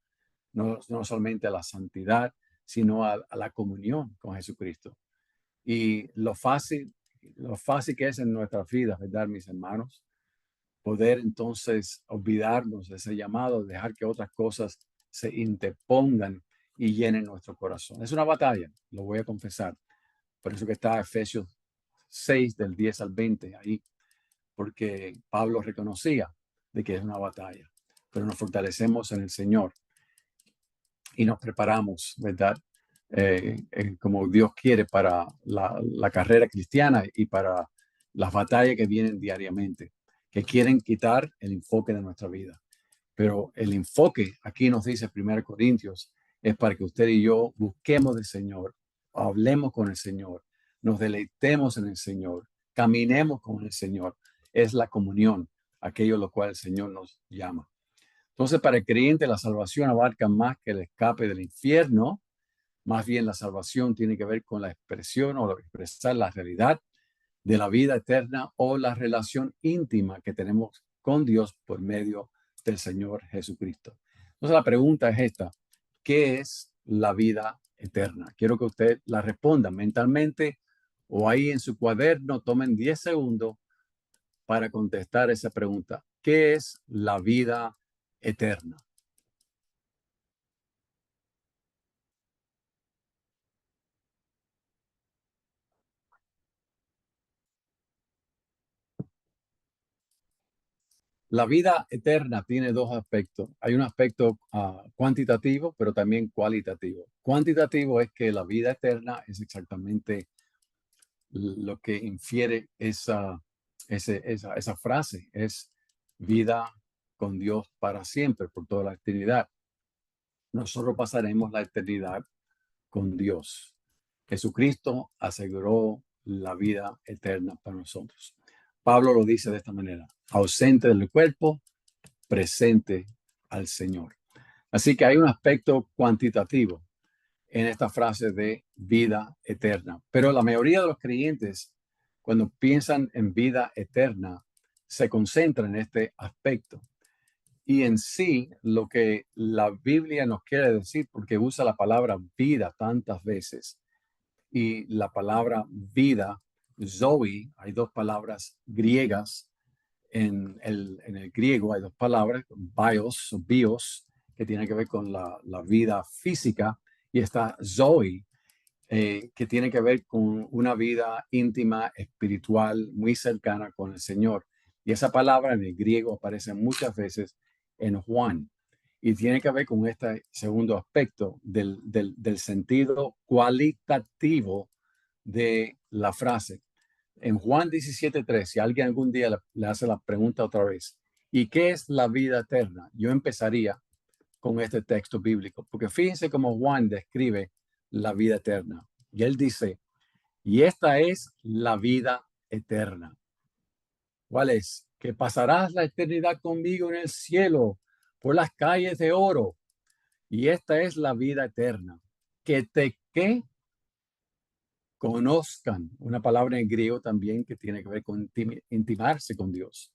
no solamente a la santidad, sino a la comunión con Jesucristo. Y lo fácil que es en nuestras vidas, ¿verdad, mis hermanos? Poder entonces olvidarnos de ese llamado, dejar que otras cosas se interpongan y llenen nuestro corazón. Es una batalla, lo voy a confesar. Por eso que está Efesios 6 del 10 al 20 ahí, porque Pablo reconocía de que es una batalla, pero nos fortalecemos en el Señor y nos preparamos, ¿verdad? Como Dios quiere para la carrera cristiana y para las batallas que vienen diariamente, que quieren quitar el enfoque de nuestra vida. Pero el enfoque, aquí nos dice 1 Corintios, es para que usted y yo busquemos del Señor, hablemos con el Señor, nos deleitemos en el Señor, caminemos con el Señor. Es la comunión, aquello a lo cual el Señor nos llama. Entonces, para el creyente, la salvación abarca más que el escape del infierno. Más bien, la salvación tiene que ver con la expresión o expresar la realidad de la vida eterna o la relación íntima que tenemos con Dios por medio del Señor Jesucristo. Entonces, la pregunta es esta: ¿qué es la vida eterna? Quiero que usted la responda mentalmente o ahí en su cuaderno. Tomen 10 segundos para contestar esa pregunta. ¿Qué es la vida eterna? La vida eterna tiene dos aspectos. Hay un aspecto cuantitativo, pero también cualitativo. Cuantitativo es que la vida eterna es exactamente lo que infiere esa frase, es vida con Dios para siempre, por toda la eternidad. Nosotros pasaremos la eternidad con Dios. Jesucristo aseguró la vida eterna para nosotros. Pablo lo dice de esta manera: ausente del cuerpo, presente al Señor. Así que hay un aspecto cuantitativo en esta frase de vida eterna. Pero la mayoría de los creyentes, cuando piensan en vida eterna, se concentran en este aspecto. Y en sí, lo que la Biblia nos quiere decir, porque usa la palabra vida tantas veces, y la palabra vida, Zoe, hay dos palabras griegas en el griego, hay dos palabras, bios o bios, que tiene que ver con la vida física, y está Zoe, que tiene que ver con una vida íntima, espiritual, muy cercana con el Señor. Y esa palabra en el griego aparece muchas veces en Juan y tiene que ver con este segundo aspecto del sentido cualitativo de la frase. En Juan 17:3, si alguien algún día le hace la pregunta otra vez, ¿y qué es la vida eterna? Yo empezaría con este texto bíblico, porque fíjense cómo Juan describe la vida eterna. Y él dice, y esta es la vida eterna. ¿Cuál es? Que pasarás la eternidad conmigo en el cielo, por las calles de oro. Y esta es la vida eterna. Que conozcan, una palabra en griego también que tiene que ver con intimarse con Dios.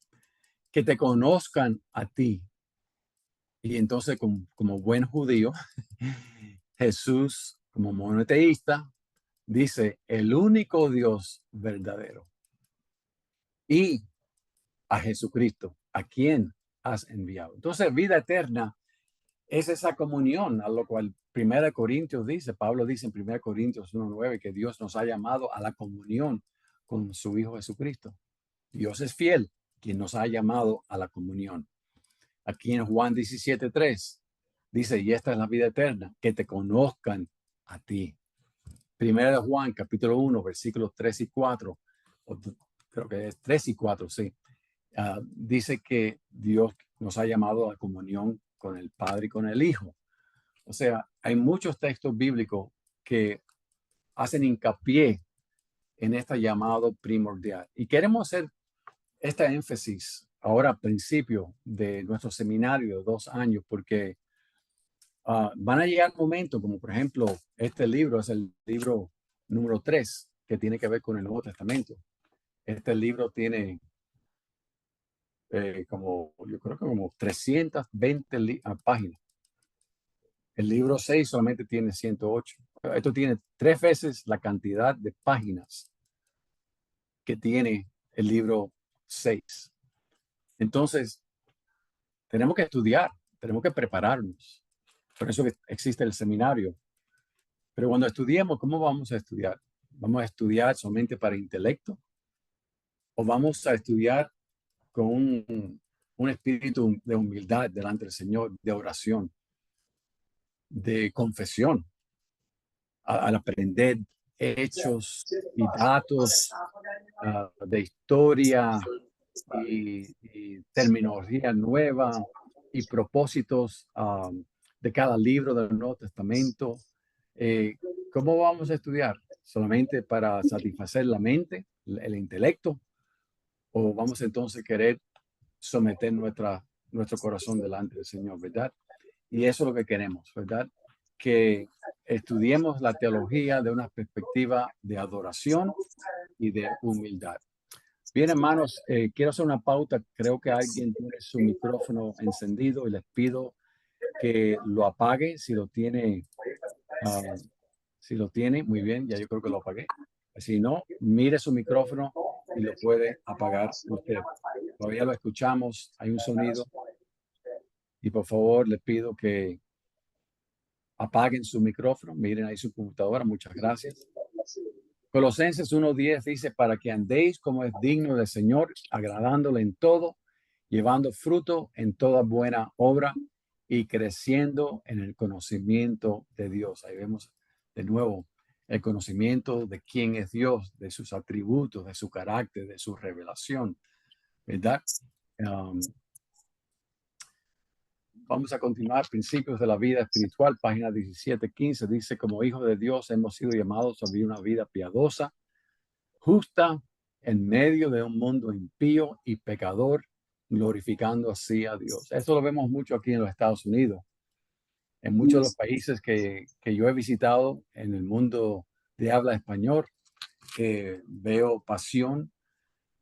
Que te conozcan a ti. Y entonces, como buen judío, Jesús, como monoteísta, dice el único Dios verdadero y a Jesucristo, a quien has enviado. Entonces, vida eterna es esa comunión, a lo cual 1 Corintios dice, Pablo dice en 1 Corintios 1:9 que Dios nos ha llamado a la comunión con su Hijo Jesucristo. Dios es fiel, quien nos ha llamado a la comunión. Aquí en Juan 17:3 dice, y esta es la vida eterna, que te conozcan a ti. Primera de Juan, capítulo 1, versículos 3 y 4, creo que es 3 y 4, sí. Dice que Dios nos ha llamado a la comunión con el Padre y con el Hijo. O sea, hay muchos textos bíblicos que hacen hincapié en este llamado primordial. Y queremos hacer este énfasis ahora al principio de nuestro seminario de 2 años, porque van a llegar momentos como por ejemplo este libro es el libro número 3 que tiene que ver con el Nuevo Testamento. Este libro tiene yo creo que como 320 páginas. El libro 6 solamente tiene 108. Esto tiene 3 veces la cantidad de páginas que tiene el libro 6. Entonces, tenemos que estudiar, tenemos que prepararnos. Por eso existe el seminario. Pero cuando estudiemos, ¿cómo vamos a estudiar? ¿Vamos a estudiar solamente para intelecto? ¿O vamos a estudiar con un espíritu de humildad delante del Señor, de oración, de confesión, al aprender hechos y datos de historia y terminología nueva y propósitos de cada libro del Nuevo Testamento? Eh, ¿Cómo vamos a estudiar? ¿Solamente para satisfacer la mente, el intelecto? ¿O vamos entonces a querer someter nuestro corazón delante del Señor, verdad? Y eso es lo que queremos, ¿verdad? Que estudiemos la teología de una perspectiva de adoración y de humildad. Bien, hermanos, quiero hacer una pauta. Creo que alguien tiene su micrófono encendido y les pido que lo apague si lo tiene. Si lo tiene, muy bien, ya yo creo que lo apagué. Si no, mire su micrófono y lo puede apagar usted. Todavía lo escuchamos, hay un sonido. Y por favor, les pido que apaguen su micrófono, miren ahí su computadora, muchas gracias. Colosenses 1:10 dice, para que andéis como es digno del Señor, agradándole en todo, llevando fruto en toda buena obra y creciendo en el conocimiento de Dios. Ahí vemos de nuevo el conocimiento de quién es Dios, de sus atributos, de su carácter, de su revelación, ¿verdad? Vamos a continuar. Principios de la vida espiritual, página 17:15. Dice, como hijos de Dios hemos sido llamados a vivir una vida piadosa, justa, en medio de un mundo impío y pecador, glorificando así a Dios. Esto lo vemos mucho aquí en los Estados Unidos. En muchos de los países que yo he visitado en el mundo de habla español, veo pasión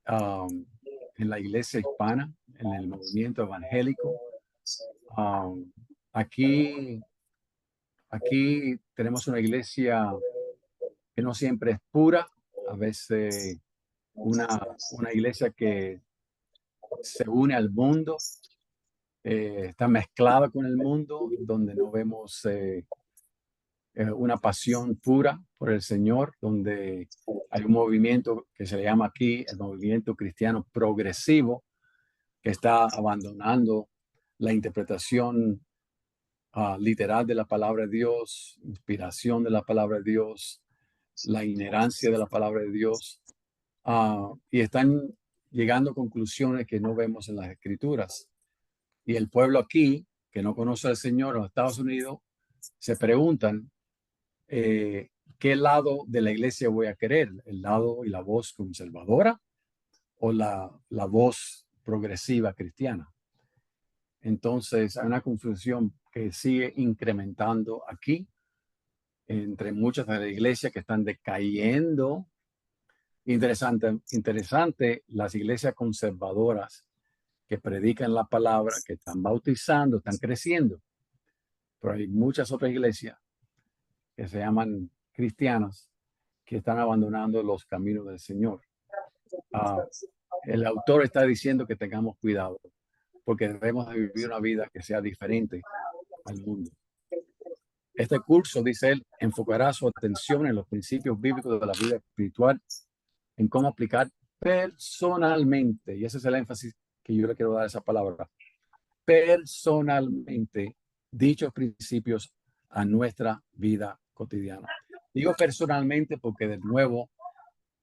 en la iglesia hispana, en el movimiento evangélico. Um, aquí, aquí tenemos una iglesia que no siempre es pura, a veces una iglesia que se une al mundo, está mezclada con el mundo, donde no vemos una pasión pura por el Señor, donde hay un movimiento que se le llama aquí el movimiento cristiano progresivo, que está abandonando la interpretación literal de la palabra de Dios, inspiración de la palabra de Dios, la inherencia de la palabra de Dios, y están llegando a conclusiones que no vemos en las escrituras. Y el pueblo aquí, que no conoce al Señor en los Estados Unidos, se preguntan, ¿qué lado de la iglesia voy a querer? ¿El lado y la voz conservadora o la voz progresiva cristiana? Entonces, hay una confusión que sigue incrementando aquí entre muchas de las iglesias que están decayendo. Interesante, las iglesias conservadoras que predican la palabra, que están bautizando, están creciendo. Pero hay muchas otras iglesias que se llaman cristianas que están abandonando los caminos del Señor. El autor está diciendo que tengamos cuidado porque debemos de vivir una vida que sea diferente al mundo. Este curso, dice él, enfocará su atención en los principios bíblicos de la vida espiritual, en cómo aplicar personalmente, y ese es el énfasis que yo le quiero dar a esa palabra, personalmente dichos principios a nuestra vida cotidiana. Digo personalmente porque, de nuevo,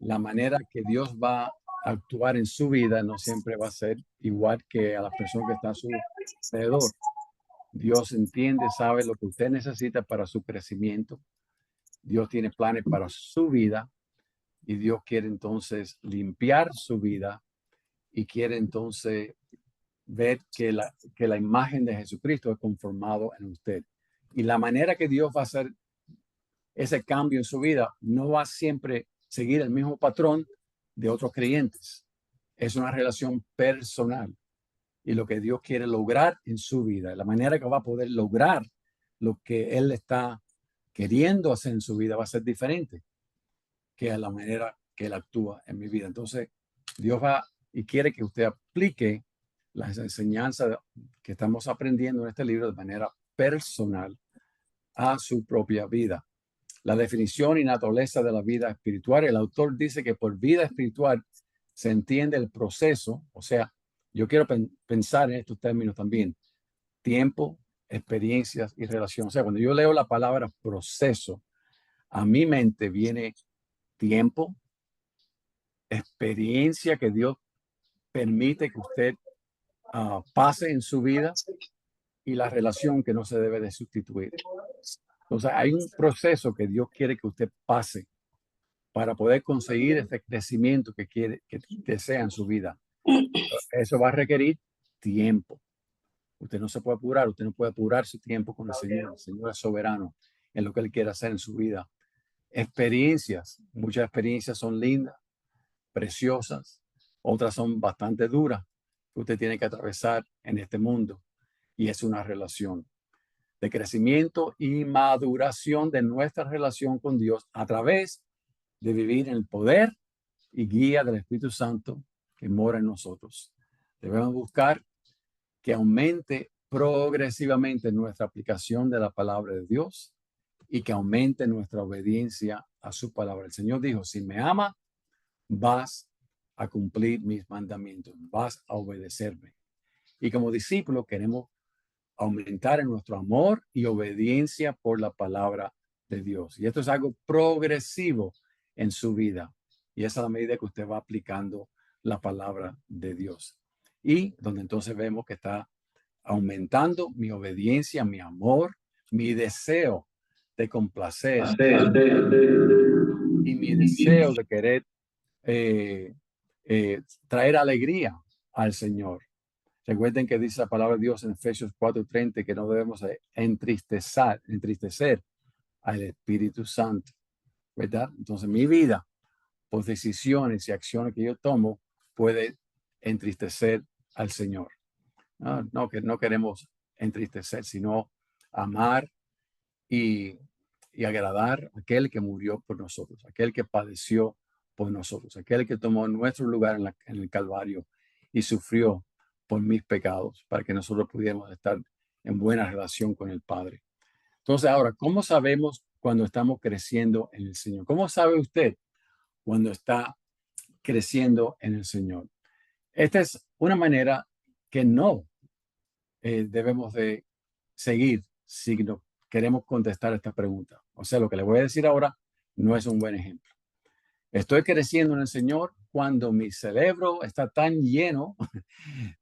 la manera que Dios va a actuar en su vida no siempre va a ser igual que a la persona que está a su alrededor. Dios entiende, sabe lo que usted necesita para su crecimiento. Dios tiene planes para su vida y Dios quiere entonces limpiar su vida y quiere entonces ver que la imagen de Jesucristo es conformado en usted. Y la manera que Dios va a hacer ese cambio en su vida no va a siempre seguir el mismo patrón de otros creyentes. Es una relación personal. Y lo que Dios quiere lograr en su vida, la manera que va a poder lograr lo que Él está queriendo hacer en su vida va a ser diferente que a la manera que Él actúa en mi vida. Entonces, Dios va y quiere que usted aplique las enseñanzas que estamos aprendiendo en este libro de manera personal a su propia vida. La definición y naturaleza de la vida espiritual, el autor dice que por vida espiritual se entiende el proceso, o sea, yo quiero pensar en estos términos también, tiempo, experiencias y relación. O sea, cuando yo leo la palabra proceso, a mi mente viene tiempo, experiencia que Dios permite que usted pase en su vida y la relación que no se debe de sustituir. Entonces, hay un proceso que Dios quiere que usted pase para poder conseguir ese crecimiento que quiere, que desea en su vida. Eso va a requerir tiempo. Usted no se puede apurar, usted no puede apurar su tiempo con el Señor. El Señor es soberano en lo que Él quiere hacer en su vida. Experiencias, muchas experiencias son lindas, preciosas, otras son bastante duras que usted tiene que atravesar en este mundo. Y es una relación de crecimiento y maduración de nuestra relación con Dios a través de vivir en el poder y guía del Espíritu Santo que mora en nosotros. Debemos buscar que aumente progresivamente nuestra aplicación de la palabra de Dios y que aumente nuestra obediencia a su palabra. El Señor dijo, si me ama, vas a cumplir mis mandamientos, vas a obedecerme. Y como discípulos queremos aumentar en nuestro amor y obediencia por la palabra de Dios. Y esto es algo progresivo en su vida. Y esa es la medida que usted va aplicando la palabra de Dios. Y donde entonces vemos que está aumentando mi obediencia, mi amor, mi deseo de complacer y mi deseo de querer traer alegría al Señor. Recuerden que dice la palabra de Dios en Efesios 4:30 que no debemos entristecer al Espíritu Santo, ¿verdad? Entonces mi vida, por decisiones y acciones que yo tomo, puede entristecer al Señor. No, que no queremos entristecer, sino amar y, y agradar a aquel que murió por nosotros, aquel que padeció por nosotros, aquel que tomó nuestro lugar en el Calvario y sufrió por mis pecados para que nosotros pudiéramos estar en buena relación con el Padre. Entonces, ahora, ¿cómo sabemos cuando estamos creciendo en el Señor? ¿Cómo sabe usted cuando está creciendo en el Señor? Esta es una manera que no debemos de seguir si no queremos contestar esta pregunta. O sea, lo que le voy a decir ahora no es un buen ejemplo. Estoy creciendo en el Señor cuando mi cerebro está tan lleno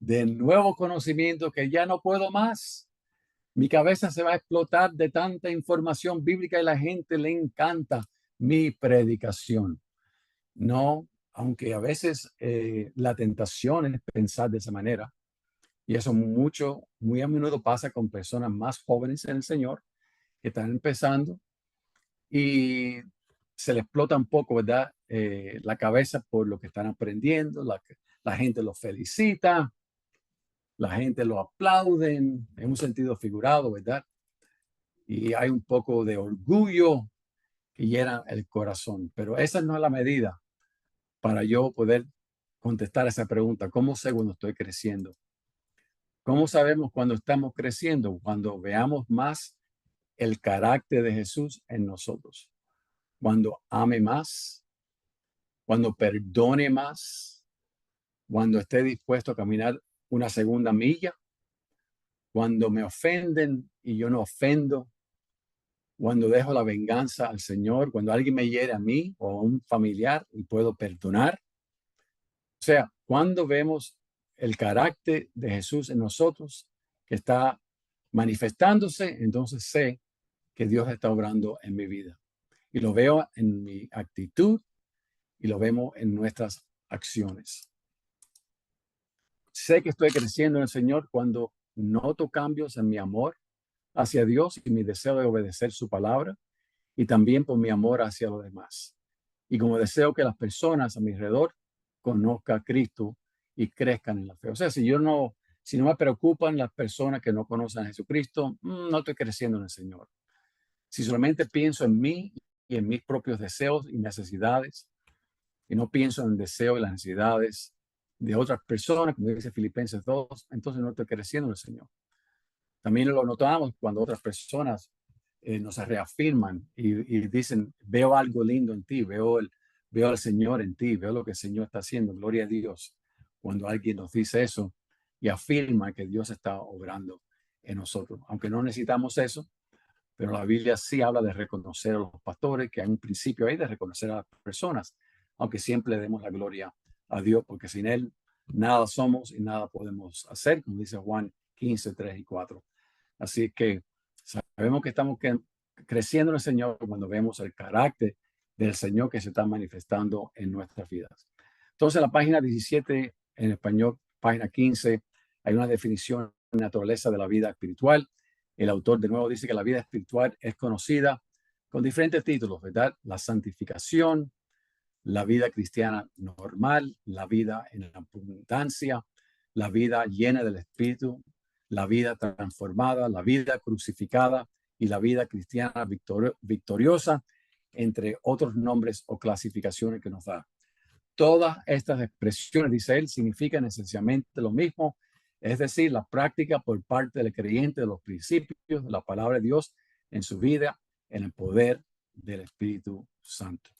de nuevo conocimiento que ya no puedo más. Mi cabeza se va a explotar de tanta información bíblica y la gente le encanta mi predicación. No, aunque a veces la tentación es pensar de esa manera. Y eso muy a menudo pasa con personas más jóvenes en el Señor que están empezando y se les explota un poco, ¿verdad? La cabeza por lo que están aprendiendo. La gente los felicita, la gente lo aplaude en un sentido figurado, ¿verdad? Y hay un poco de orgullo que llena el corazón. Pero esa no es la medida para yo poder contestar esa pregunta. ¿Cómo sé cuando estoy creciendo? ¿Cómo sabemos cuando estamos creciendo? Cuando veamos más el carácter de Jesús en nosotros. Cuando ame más, cuando perdone más, cuando esté dispuesto a caminar una segunda milla, cuando me ofenden y yo no ofendo, cuando dejo la venganza al Señor, cuando alguien me hiere a mí o a un familiar y puedo perdonar. O sea, cuando vemos el carácter de Jesús en nosotros que está manifestándose, entonces sé que Dios está obrando en mi vida. Y lo veo en mi actitud y lo vemos en nuestras acciones. Sé que estoy creciendo en el Señor cuando noto cambios en mi amor hacia Dios y mi deseo de obedecer su palabra y también por mi amor hacia los demás. Y como deseo que las personas a mi alrededor conozcan a Cristo y crezcan en la fe. O sea, si no me preocupan las personas que no conocen a Jesucristo, no estoy creciendo en el Señor. Si solamente pienso en mí y en mis propios deseos y necesidades, y no pienso en el deseo y las necesidades de otras personas, como dice Filipenses 2, entonces no estoy creciendo en el Señor. También lo notamos cuando otras personas nos reafirman y dicen, veo algo lindo en ti, veo al Señor en ti, veo lo que el Señor está haciendo, gloria a Dios. Cuando alguien nos dice eso y afirma que Dios está obrando en nosotros, aunque no necesitamos eso, pero la Biblia sí habla de reconocer a los pastores, que hay un principio ahí de reconocer a las personas, aunque siempre le demos la gloria a Dios, porque sin Él nada somos y nada podemos hacer, como dice Juan 15, 3 y 4. Así que sabemos que estamos creciendo en el Señor cuando vemos el carácter del Señor que se está manifestando en nuestras vidas. Entonces, la página 17 en español, página 15, hay una definición de naturaleza de la vida espiritual. El autor de nuevo dice que la vida espiritual es conocida con diferentes títulos, ¿verdad? La santificación, la vida cristiana normal, la vida en abundancia, la vida llena del Espíritu, la vida transformada, la vida crucificada y la vida cristiana victoriosa, entre otros nombres o clasificaciones que nos da. Todas estas expresiones, dice él, significan esencialmente lo mismo, es decir, la práctica por parte del creyente de los principios de la palabra de Dios en su vida, en el poder del Espíritu Santo.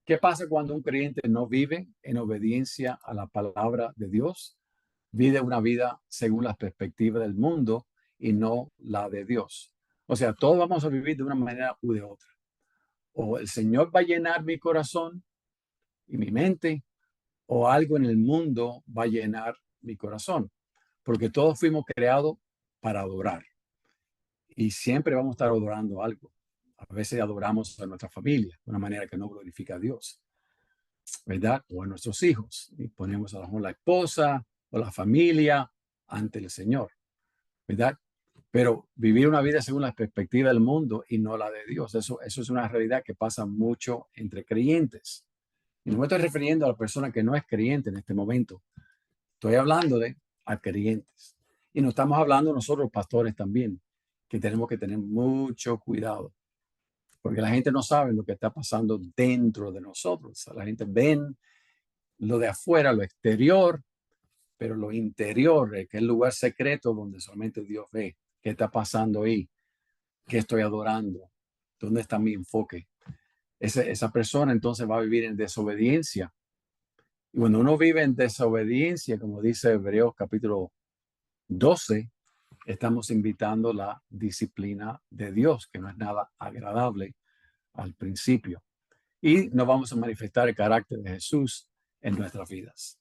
¿Qué pasa cuando un creyente no vive en obediencia a la palabra de Dios? Vive una vida según las perspectivas del mundo y no la de Dios. O sea, todos vamos a vivir de una manera u de otra. O el Señor va a llenar mi corazón y mi mente, o algo en el mundo va a llenar mi corazón. Porque todos fuimos creados para adorar. Y siempre vamos a estar adorando algo. A veces adoramos a nuestra familia de una manera que no glorifica a Dios, ¿verdad? O a nuestros hijos. Y ponemos a lo mejor la esposa o la familia ante el Señor, ¿verdad? Pero vivir una vida según la perspectiva del mundo y no la de Dios, eso es una realidad que pasa mucho entre creyentes. Y no me estoy refiriendo a la persona que no es creyente en este momento. Estoy hablando de a creyentes. Y no estamos hablando nosotros, pastores, también, que tenemos que tener mucho cuidado, porque la gente no sabe lo que está pasando dentro de nosotros. La gente ven lo de afuera, lo exterior, pero lo interior, que es el lugar secreto donde solamente Dios ve qué está pasando ahí, qué estoy adorando, dónde está mi enfoque. Esa persona entonces va a vivir en desobediencia. Y cuando uno vive en desobediencia, como dice Hebreos capítulo 12, estamos invitando la disciplina de Dios, que no es nada agradable al principio. Y no vamos a manifestar el carácter de Jesús en nuestras vidas.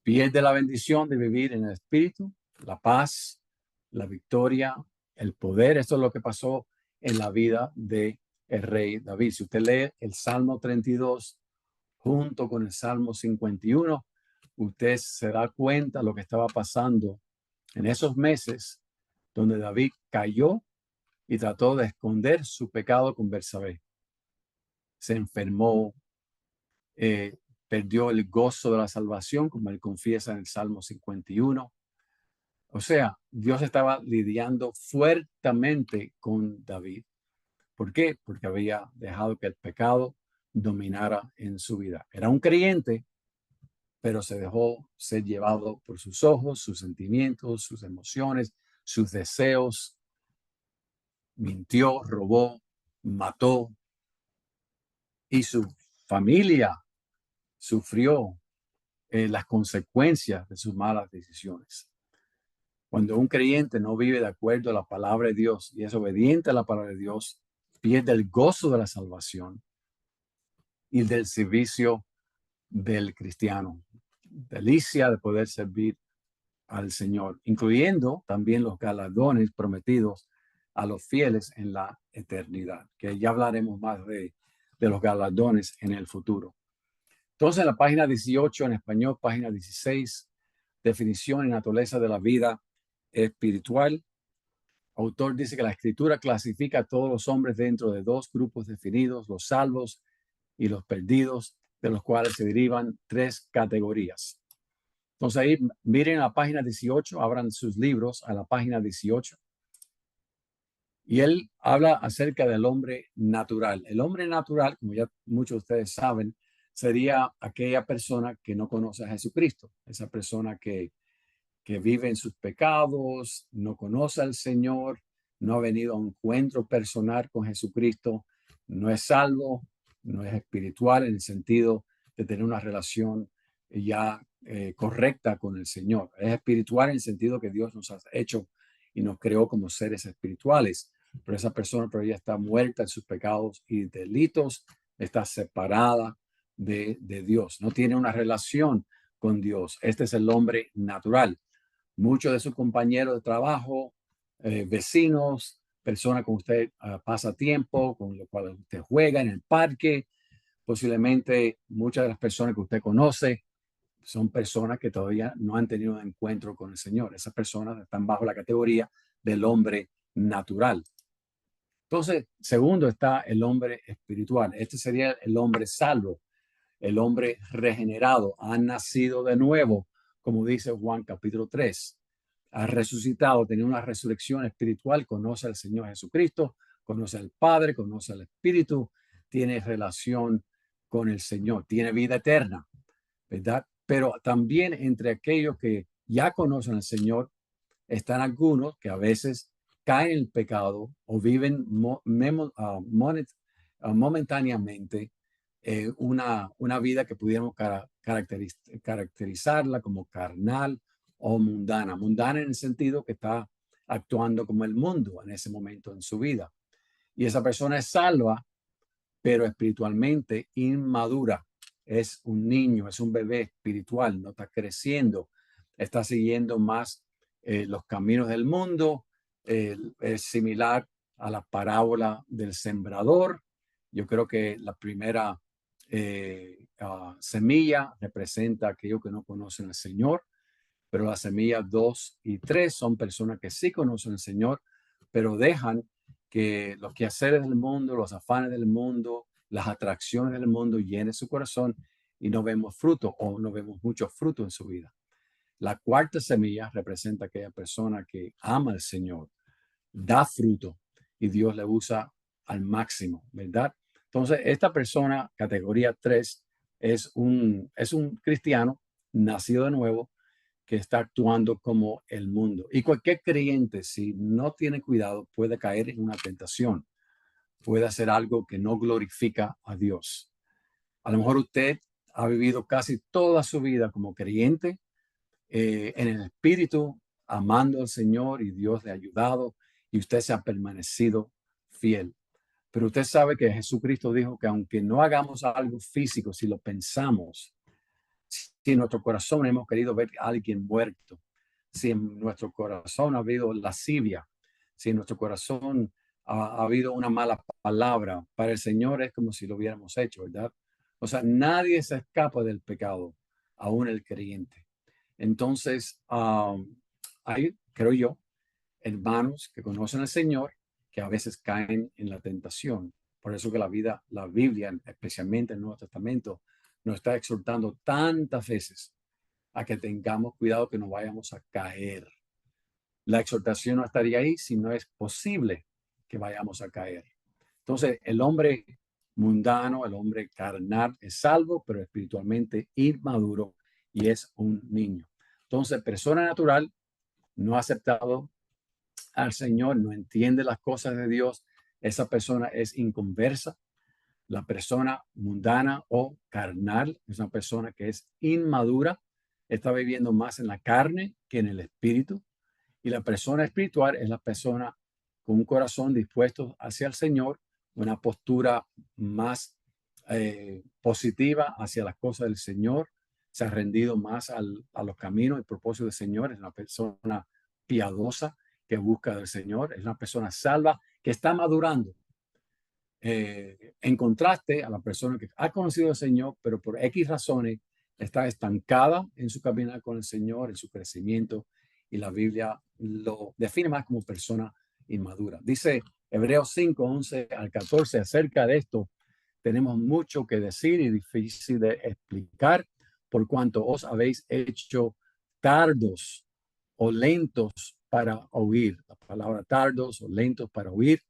Pierde la bendición de vivir en el Espíritu, la paz, la victoria, el poder. Esto es lo que pasó en la vida de el rey David. Si usted lee el Salmo 32 junto con el Salmo 51, usted se da cuenta de lo que estaba pasando en esos meses donde David cayó y trató de esconder su pecado con Betsabé. Se enfermó, perdió el gozo de la salvación, como él confiesa en el Salmo 51. O sea, Dios estaba lidiando fuertemente con David. ¿Por qué? Porque había dejado que el pecado dominara en su vida. Era un creyente, pero se dejó ser llevado por sus ojos, sus sentimientos, sus emociones, sus deseos. Mintió, robó, mató, y su familia sufrió las consecuencias de sus malas decisiones. Cuando un creyente no vive de acuerdo a la palabra de Dios y es obediente a la palabra de Dios, pierde el gozo de la salvación y del servicio del cristiano. Delicia de poder servir al Señor, incluyendo también los galardones prometidos a los fieles en la eternidad, que ya hablaremos más de los galardones en el futuro. Entonces, en la página 18 en español, página 16, definición y naturaleza de la vida espiritual. Autor dice que la escritura clasifica a todos los hombres dentro de dos grupos definidos, los salvos y los perdidos, de los cuales se derivan tres categorías. Entonces ahí miren la página 18, abran sus libros a la página 18. Y él habla acerca del hombre natural. El hombre natural, como ya muchos de ustedes saben, sería aquella persona que no conoce a Jesucristo, esa persona que vive en sus pecados, no conoce al Señor, no ha venido a un encuentro personal con Jesucristo, no es salvo, no es espiritual en el sentido de tener una relación ya correcta con el Señor. Es espiritual en el sentido que Dios nos ha hecho y nos creó como seres espirituales, pero esa persona todavía está muerta en sus pecados y delitos, está separada de Dios, no tiene una relación con Dios. Este es el hombre natural. Muchos de sus compañeros de trabajo, vecinos, personas con usted pasa tiempo, con los cuales usted juega en el parque, posiblemente muchas de las personas que usted conoce son personas que todavía no han tenido un encuentro con el Señor. Esas personas están bajo la categoría del hombre natural. Entonces, segundo está el hombre espiritual. Este sería el hombre salvo, el hombre regenerado, ha nacido de nuevo, como dice Juan capítulo 3. Ha resucitado, tiene una resurrección espiritual, conoce al Señor Jesucristo, conoce al Padre, conoce al Espíritu, tiene relación con el Señor, tiene vida eterna, ¿verdad? Pero también entre aquellos que ya conocen al Señor, están algunos que a veces caen en el pecado o viven momentáneamente una vida que pudiéramos caracterizarla como carnal o mundana. Mundana en el sentido que está actuando como el mundo en ese momento en su vida. Y esa persona es salva, pero espiritualmente inmadura. Es un niño, es un bebé espiritual, no está creciendo, está siguiendo más los caminos del mundo. Es similar a la parábola del sembrador. Yo creo que la primera semilla representa a aquellos que no conocen al Señor, pero las semillas 2 y 3 son personas que sí conocen al Señor, pero dejan que los quehaceres del mundo, los afanes del mundo, las atracciones del mundo llenen su corazón y no vemos fruto o no vemos mucho fruto en su vida. La cuarta semilla representa aquella persona que ama al Señor, da fruto y Dios le usa al máximo, ¿verdad? Entonces, esta persona, categoría 3, es un cristiano nacido de nuevo que está actuando como el mundo. Y cualquier creyente, si no tiene cuidado, puede caer en una tentación, puede hacer algo que no glorifica a Dios. A lo mejor usted ha vivido casi toda su vida como creyente, en el espíritu, amando al Señor y Dios le ha ayudado y usted se ha permanecido fiel. Pero usted sabe que Jesucristo dijo que aunque no hagamos algo físico, si lo pensamos, si en nuestro corazón hemos querido ver a alguien muerto, si en nuestro corazón ha habido lascivia, si en nuestro corazón ha habido una mala palabra, para el Señor es como si lo hubiéramos hecho, ¿verdad? O sea, nadie se escapa del pecado, aún el creyente. Entonces, hay, creo yo, hermanos que conocen al Señor que a veces caen en la tentación. Por eso que la Biblia, especialmente el Nuevo Testamento, nos está exhortando tantas veces a que tengamos cuidado que no vayamos a caer. La exhortación no estaría ahí si no es posible que vayamos a caer. Entonces, el hombre mundano, el hombre carnal es salvo, pero espiritualmente inmaduro y es un niño. Entonces, persona natural no ha aceptado al Señor, no entiende las cosas de Dios, esa persona es inconversa. La persona mundana o carnal es una persona que es inmadura, está viviendo más en la carne que en el espíritu. Y la persona espiritual es la persona con un corazón dispuesto hacia el Señor, una postura más positiva hacia las cosas del Señor, se ha rendido más a los caminos y propósitos del Señor, es una persona piadosa que busca del Señor, es una persona salva que está madurando. En contraste a la persona que ha conocido al Señor, pero por X razones está estancada en su caminar con el Señor, en su crecimiento, y la Biblia lo define más como persona inmadura. Dice Hebreos 5, 11 al 14 acerca de esto. Tenemos mucho que decir y difícil de explicar por cuanto os habéis hecho tardos o lentos para oír. La palabra tardos o lentos para oír,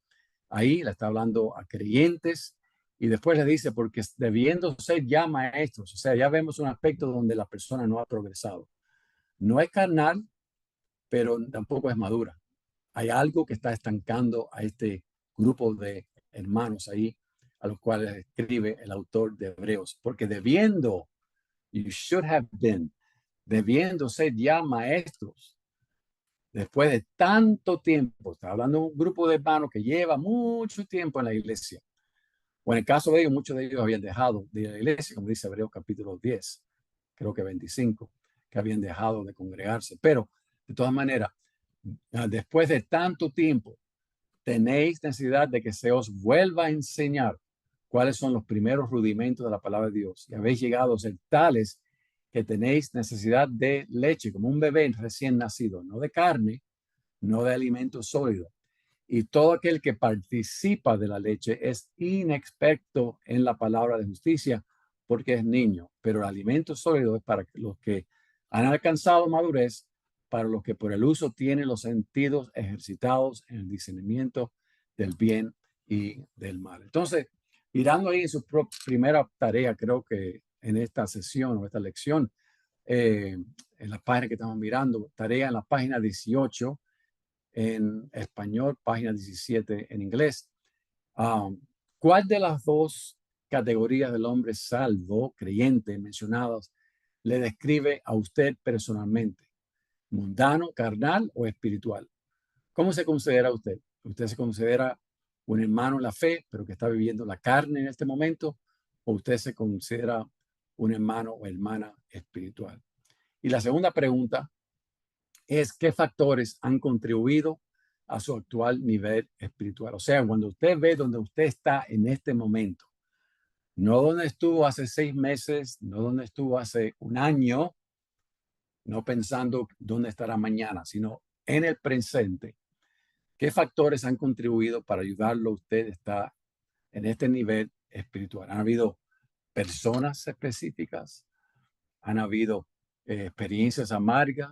ahí le está hablando a creyentes y después le dice, porque debiendo ser ya maestros, o sea, ya vemos un aspecto donde la persona no ha progresado. No es carnal, pero tampoco es madura. Hay algo que está estancando a este grupo de hermanos ahí, a los cuales escribe el autor de Hebreos, porque debiendo, you should have been, debiendo ser ya maestros, después de tanto tiempo, está hablando de un grupo de hermanos que lleva mucho tiempo en la iglesia, o en el caso de ellos, muchos de ellos habían dejado de ir a la iglesia, como dice Hebreos capítulo 10, creo que 25, que habían dejado de congregarse. Pero, de todas maneras, después de tanto tiempo, tenéis necesidad de que se os vuelva a enseñar cuáles son los primeros rudimentos de la palabra de Dios. Y habéis llegado a ser tales que tenéis necesidad de leche, como un bebé recién nacido, no de carne, no de alimento sólido. Y todo aquel que participa de la leche es inexperto en la palabra de justicia porque es niño, pero el alimento sólido es para los que han alcanzado madurez, para los que por el uso tienen los sentidos ejercitados en el discernimiento del bien y del mal. Entonces, mirando ahí en su primera tarea, creo que en esta sesión o esta lección, en la página que estamos mirando, tarea en la página 18 en español, página 17 en inglés. ¿Cuál de las dos categorías del hombre salvo, creyente, mencionadas, le describe a usted personalmente? ¿Mundano, carnal o espiritual? ¿Cómo se considera usted? ¿Usted se considera un hermano en la fe, pero que está viviendo la carne en este momento? ¿O usted se considera un hermano o hermana espiritual? Y la segunda pregunta es qué factores han contribuido a su actual nivel espiritual. O sea, cuando usted ve donde usted está en este momento, no donde estuvo hace 6 meses, no donde estuvo hace un año, no pensando dónde estará mañana, sino en el presente, ¿qué factores han contribuido para ayudarlo a usted a estar en este nivel espiritual? ¿Han habido personas específicas? ¿Han habido experiencias amargas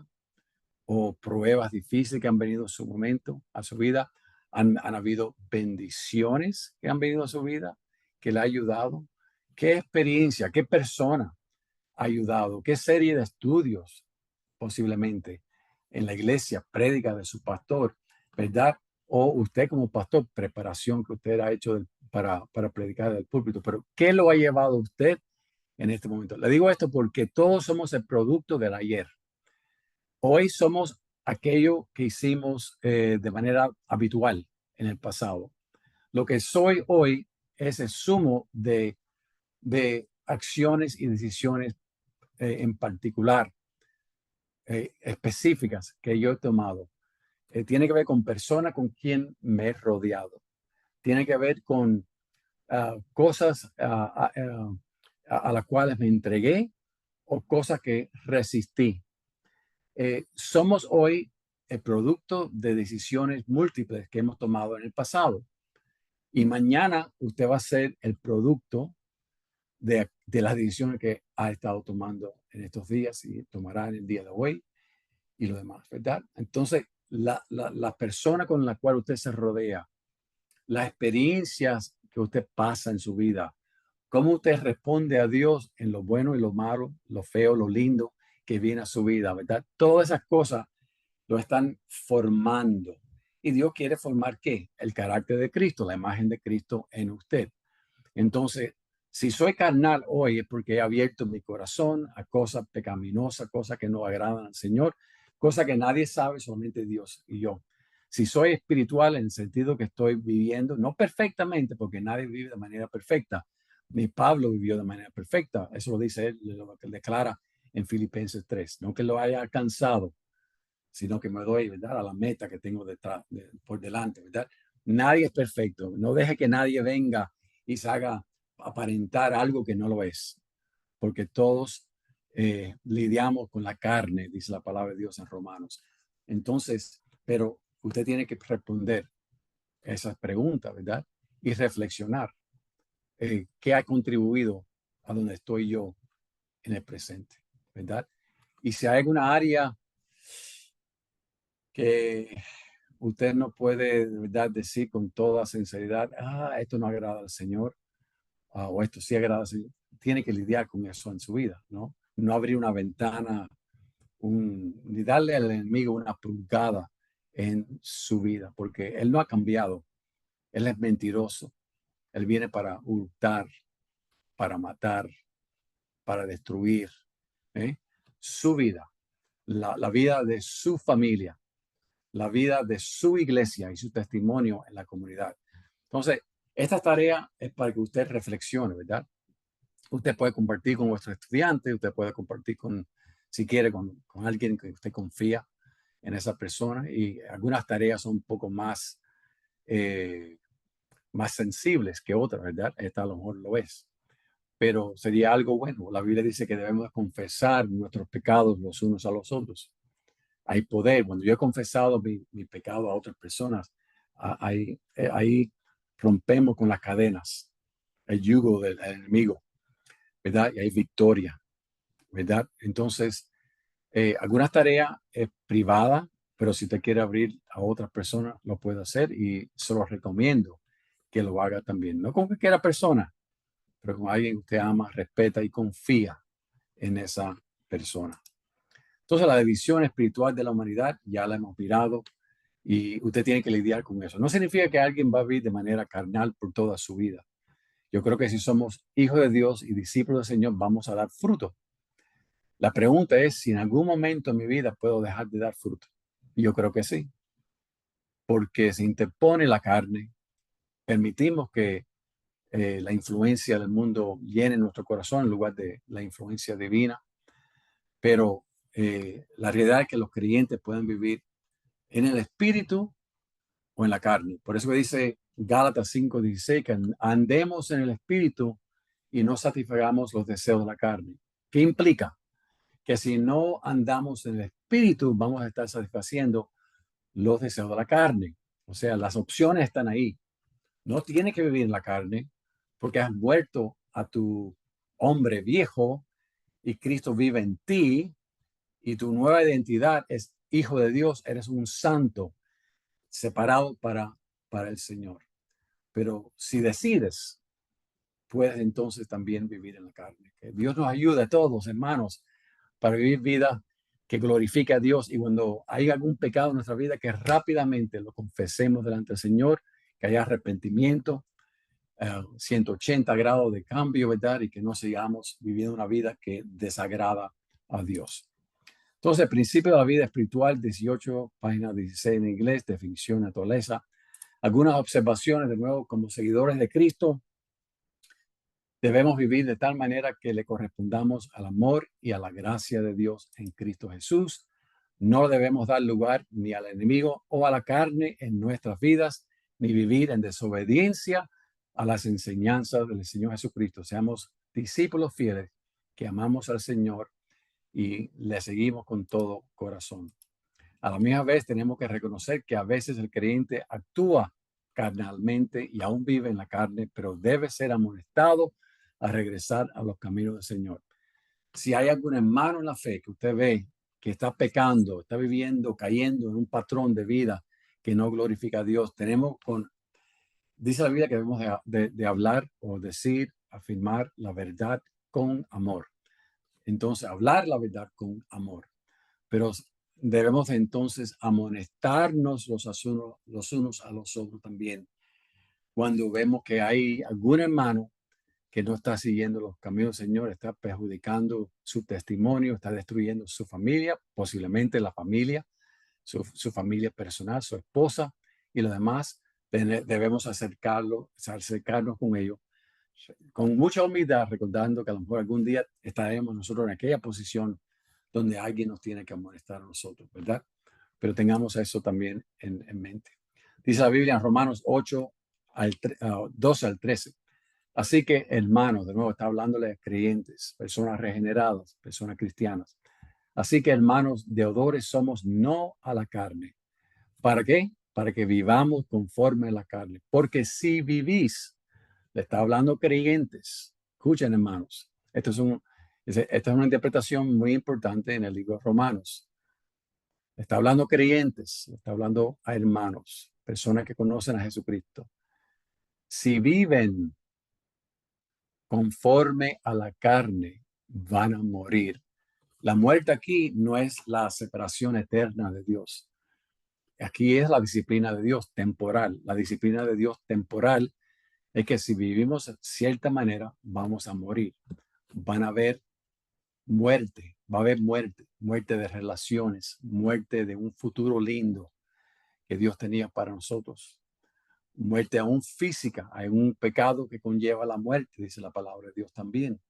o pruebas difíciles que han venido a su momento, a su vida. Han habido bendiciones que han venido a su vida, que le ha ayudado. ¿Qué experiencia, qué persona ha ayudado? ¿Qué serie de estudios posiblemente en la iglesia, prédica de su pastor, verdad? O usted como pastor, preparación que usted ha hecho para predicar del púlpito. Pero ¿qué lo ha llevado a usted en este momento? Le digo esto porque todos somos el producto del ayer. Hoy somos aquello que hicimos de manera habitual en el pasado. Lo que soy hoy es el sumo de acciones y decisiones en particular, específicas que yo he tomado. Tiene que ver con personas con quien me he rodeado. Tiene que ver con cosas a las cuales me entregué o cosas que resistí. Somos hoy el producto de decisiones múltiples que hemos tomado en el pasado. Y mañana usted va a ser el producto de las decisiones que ha estado tomando en estos días y tomará en el día de hoy y lo demás, ¿verdad? Entonces, la persona con la cual usted se rodea, las experiencias que usted pasa en su vida, cómo usted responde a Dios en lo bueno y lo malo, lo feo, lo lindo que viene a su vida, ¿verdad? Todas esas cosas lo están formando. Y Dios quiere formar ¿qué? El carácter de Cristo, la imagen de Cristo en usted. Entonces, si soy carnal hoy es porque he abierto mi corazón a cosas pecaminosas, cosas que no agradan al Señor, cosas que nadie sabe, solamente Dios y yo. Si soy espiritual en el sentido que estoy viviendo, no perfectamente, porque nadie vive de manera perfecta, ni Pablo vivió de manera perfecta, eso lo dice él, lo que declara en Filipenses 3, no que lo haya alcanzado, sino que me doy, ¿verdad?, a la meta que tengo detrás, por delante, ¿verdad? Nadie es perfecto. No deje que nadie venga y se haga aparentar algo que no lo es, porque todos lidiamos con la carne, dice la palabra de Dios en Romanos. Entonces, pero usted tiene que responder esas preguntas, ¿verdad? Y reflexionar qué ha contribuido a donde estoy yo en el presente, ¿verdad? Y si hay alguna área que usted no puede de verdad decir con toda sinceridad, esto no agrada al Señor, o esto sí agrada al Señor. Tiene que lidiar con eso en su vida, ¿no? No abrir una ventana, ni darle al enemigo una pulgada en su vida, porque él no ha cambiado. Él es mentiroso. Él viene para hurtar, para matar, para destruir, ¿eh? Su vida, la vida de su familia, la vida de su iglesia y su testimonio en la comunidad. Entonces, esta tarea es para que usted reflexione, ¿verdad? Usted puede compartir con vuestros estudiantes, usted puede compartir con, si quiere, con alguien que usted confía en esa persona, y algunas tareas son un poco eh, más sensibles que otras, ¿verdad? Esta a lo mejor lo es, pero sería algo bueno. La Biblia dice que debemos confesar nuestros pecados los unos a los otros. Hay poder. Cuando yo he confesado mi pecado a otras personas, ahí rompemos con las cadenas, el yugo del enemigo, ¿verdad? Y hay victoria, ¿verdad? Entonces, algunas tareas privadas, pero si usted quiere abrir a otras personas, lo puede hacer y se lo recomiendo que lo haga también. No con cualquiera persona, pero con alguien que usted ama, respeta y confía en esa persona. Entonces, la división espiritual de la humanidad ya la hemos mirado y usted tiene que lidiar con eso. No significa que alguien va a vivir de manera carnal por toda su vida. Yo creo que si somos hijos de Dios y discípulos del Señor, vamos a dar fruto. La pregunta es si en algún momento en mi vida puedo dejar de dar fruto. Y yo creo que sí, porque se interpone la carne, permitimos que la influencia del mundo llene nuestro corazón en lugar de la influencia divina, pero la realidad es que los creyentes pueden vivir en el espíritu o en la carne. Por eso dice Gálatas 5:16 que andemos en el espíritu y no satisfagamos los deseos de la carne. ¿Qué implica? Que si no andamos en el espíritu, vamos a estar satisfaciendo los deseos de la carne. O sea, las opciones están ahí. No tienes que vivir en la carne porque has muerto a tu hombre viejo y Cristo vive en ti. y tu nueva identidad es hijo de Dios, eres un santo separado para el Señor. Pero si decides, puedes entonces también vivir en la carne. Que Dios nos ayude a todos, hermanos, para vivir vida que glorifique a Dios. Y cuando hay algún pecado en nuestra vida, que rápidamente lo confesemos delante del Señor, que haya arrepentimiento, 180 grados de cambio, ¿verdad? Y que no sigamos viviendo una vida que desagrada a Dios. Entonces, principio de la vida espiritual, 18, página 16 en inglés, definición, naturaleza. Algunas observaciones, de nuevo, como seguidores de Cristo, debemos vivir de tal manera que le correspondamos al amor y a la gracia de Dios en Cristo Jesús. No debemos dar lugar ni al enemigo o a la carne en nuestras vidas, ni vivir en desobediencia a las enseñanzas del Señor Jesucristo. Seamos discípulos fieles que amamos al Señor y le seguimos con todo corazón. A la misma vez tenemos que reconocer que a veces el creyente actúa carnalmente y aún vive en la carne, pero debe ser amonestado a regresar a los caminos del Señor. Si hay algún hermano en la fe que usted ve que está pecando, está viviendo, cayendo en un patrón de vida que no glorifica a Dios, dice la Biblia que debemos de hablar o decir, afirmar la verdad con amor. Entonces, hablar la verdad con amor. Pero debemos entonces amonestarnos los unos a los otros también. Cuando vemos que hay algún hermano que no está siguiendo los caminos del Señor, está perjudicando su testimonio, está destruyendo su familia, posiblemente la familia, su familia personal, su esposa y los demás, debemos acercarnos con ellos con mucha humildad, recordando que a lo mejor algún día estaremos nosotros en aquella posición donde alguien nos tiene que amonestar a nosotros, ¿verdad? Pero tengamos eso también en mente. Dice la Biblia en Romanos 8, 12 al 13. Así que, hermanos, de nuevo está hablándole a creyentes, personas regeneradas, personas cristianas. Así que, hermanos, deudores somos no a la carne. ¿Para qué? Para que vivamos conforme a la carne. Porque si vivís, le está hablando creyentes. Escuchen, hermanos. Esta es una interpretación muy importante en el libro de Romanos. Está hablando creyentes, está hablando a hermanos, personas que conocen a Jesucristo. Si viven conforme a la carne, van a morir. La muerte aquí no es la separación eterna de Dios. Aquí es la disciplina de Dios temporal. La disciplina de Dios temporal es que si vivimos de cierta manera, vamos a morir. Van a haber muerte, va a haber muerte, muerte de relaciones, muerte de un futuro lindo que Dios tenía para nosotros. Muerte aún física, hay un pecado que conlleva la muerte, dice la palabra de Dios también.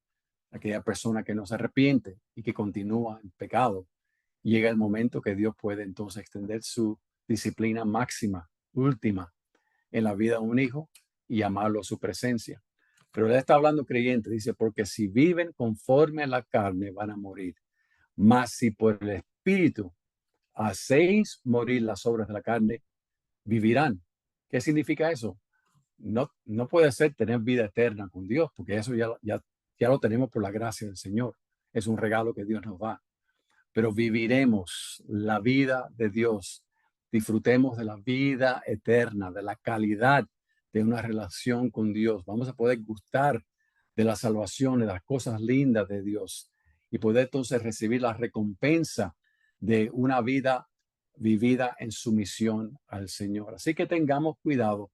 Aquella persona que no se arrepiente y que continúa en pecado, llega el momento que Dios puede entonces extender su disciplina máxima, última, en la vida de un hijo y llamarlo a su presencia. Pero él está hablando creyente, dice, porque si viven conforme a la carne van a morir, mas si por el Espíritu hacéis morir las obras de la carne, vivirán. ¿Qué significa eso? No puede ser tener vida eterna con Dios, porque eso ya lo tenemos por la gracia del Señor. Es un regalo que Dios nos da. Pero viviremos la vida de Dios. Disfrutemos de la vida eterna, de la calidad de una relación con Dios. Vamos a poder gustar de la salvación, de las cosas lindas de Dios y poder entonces recibir la recompensa de una vida vivida en sumisión al Señor. Así que tengamos cuidado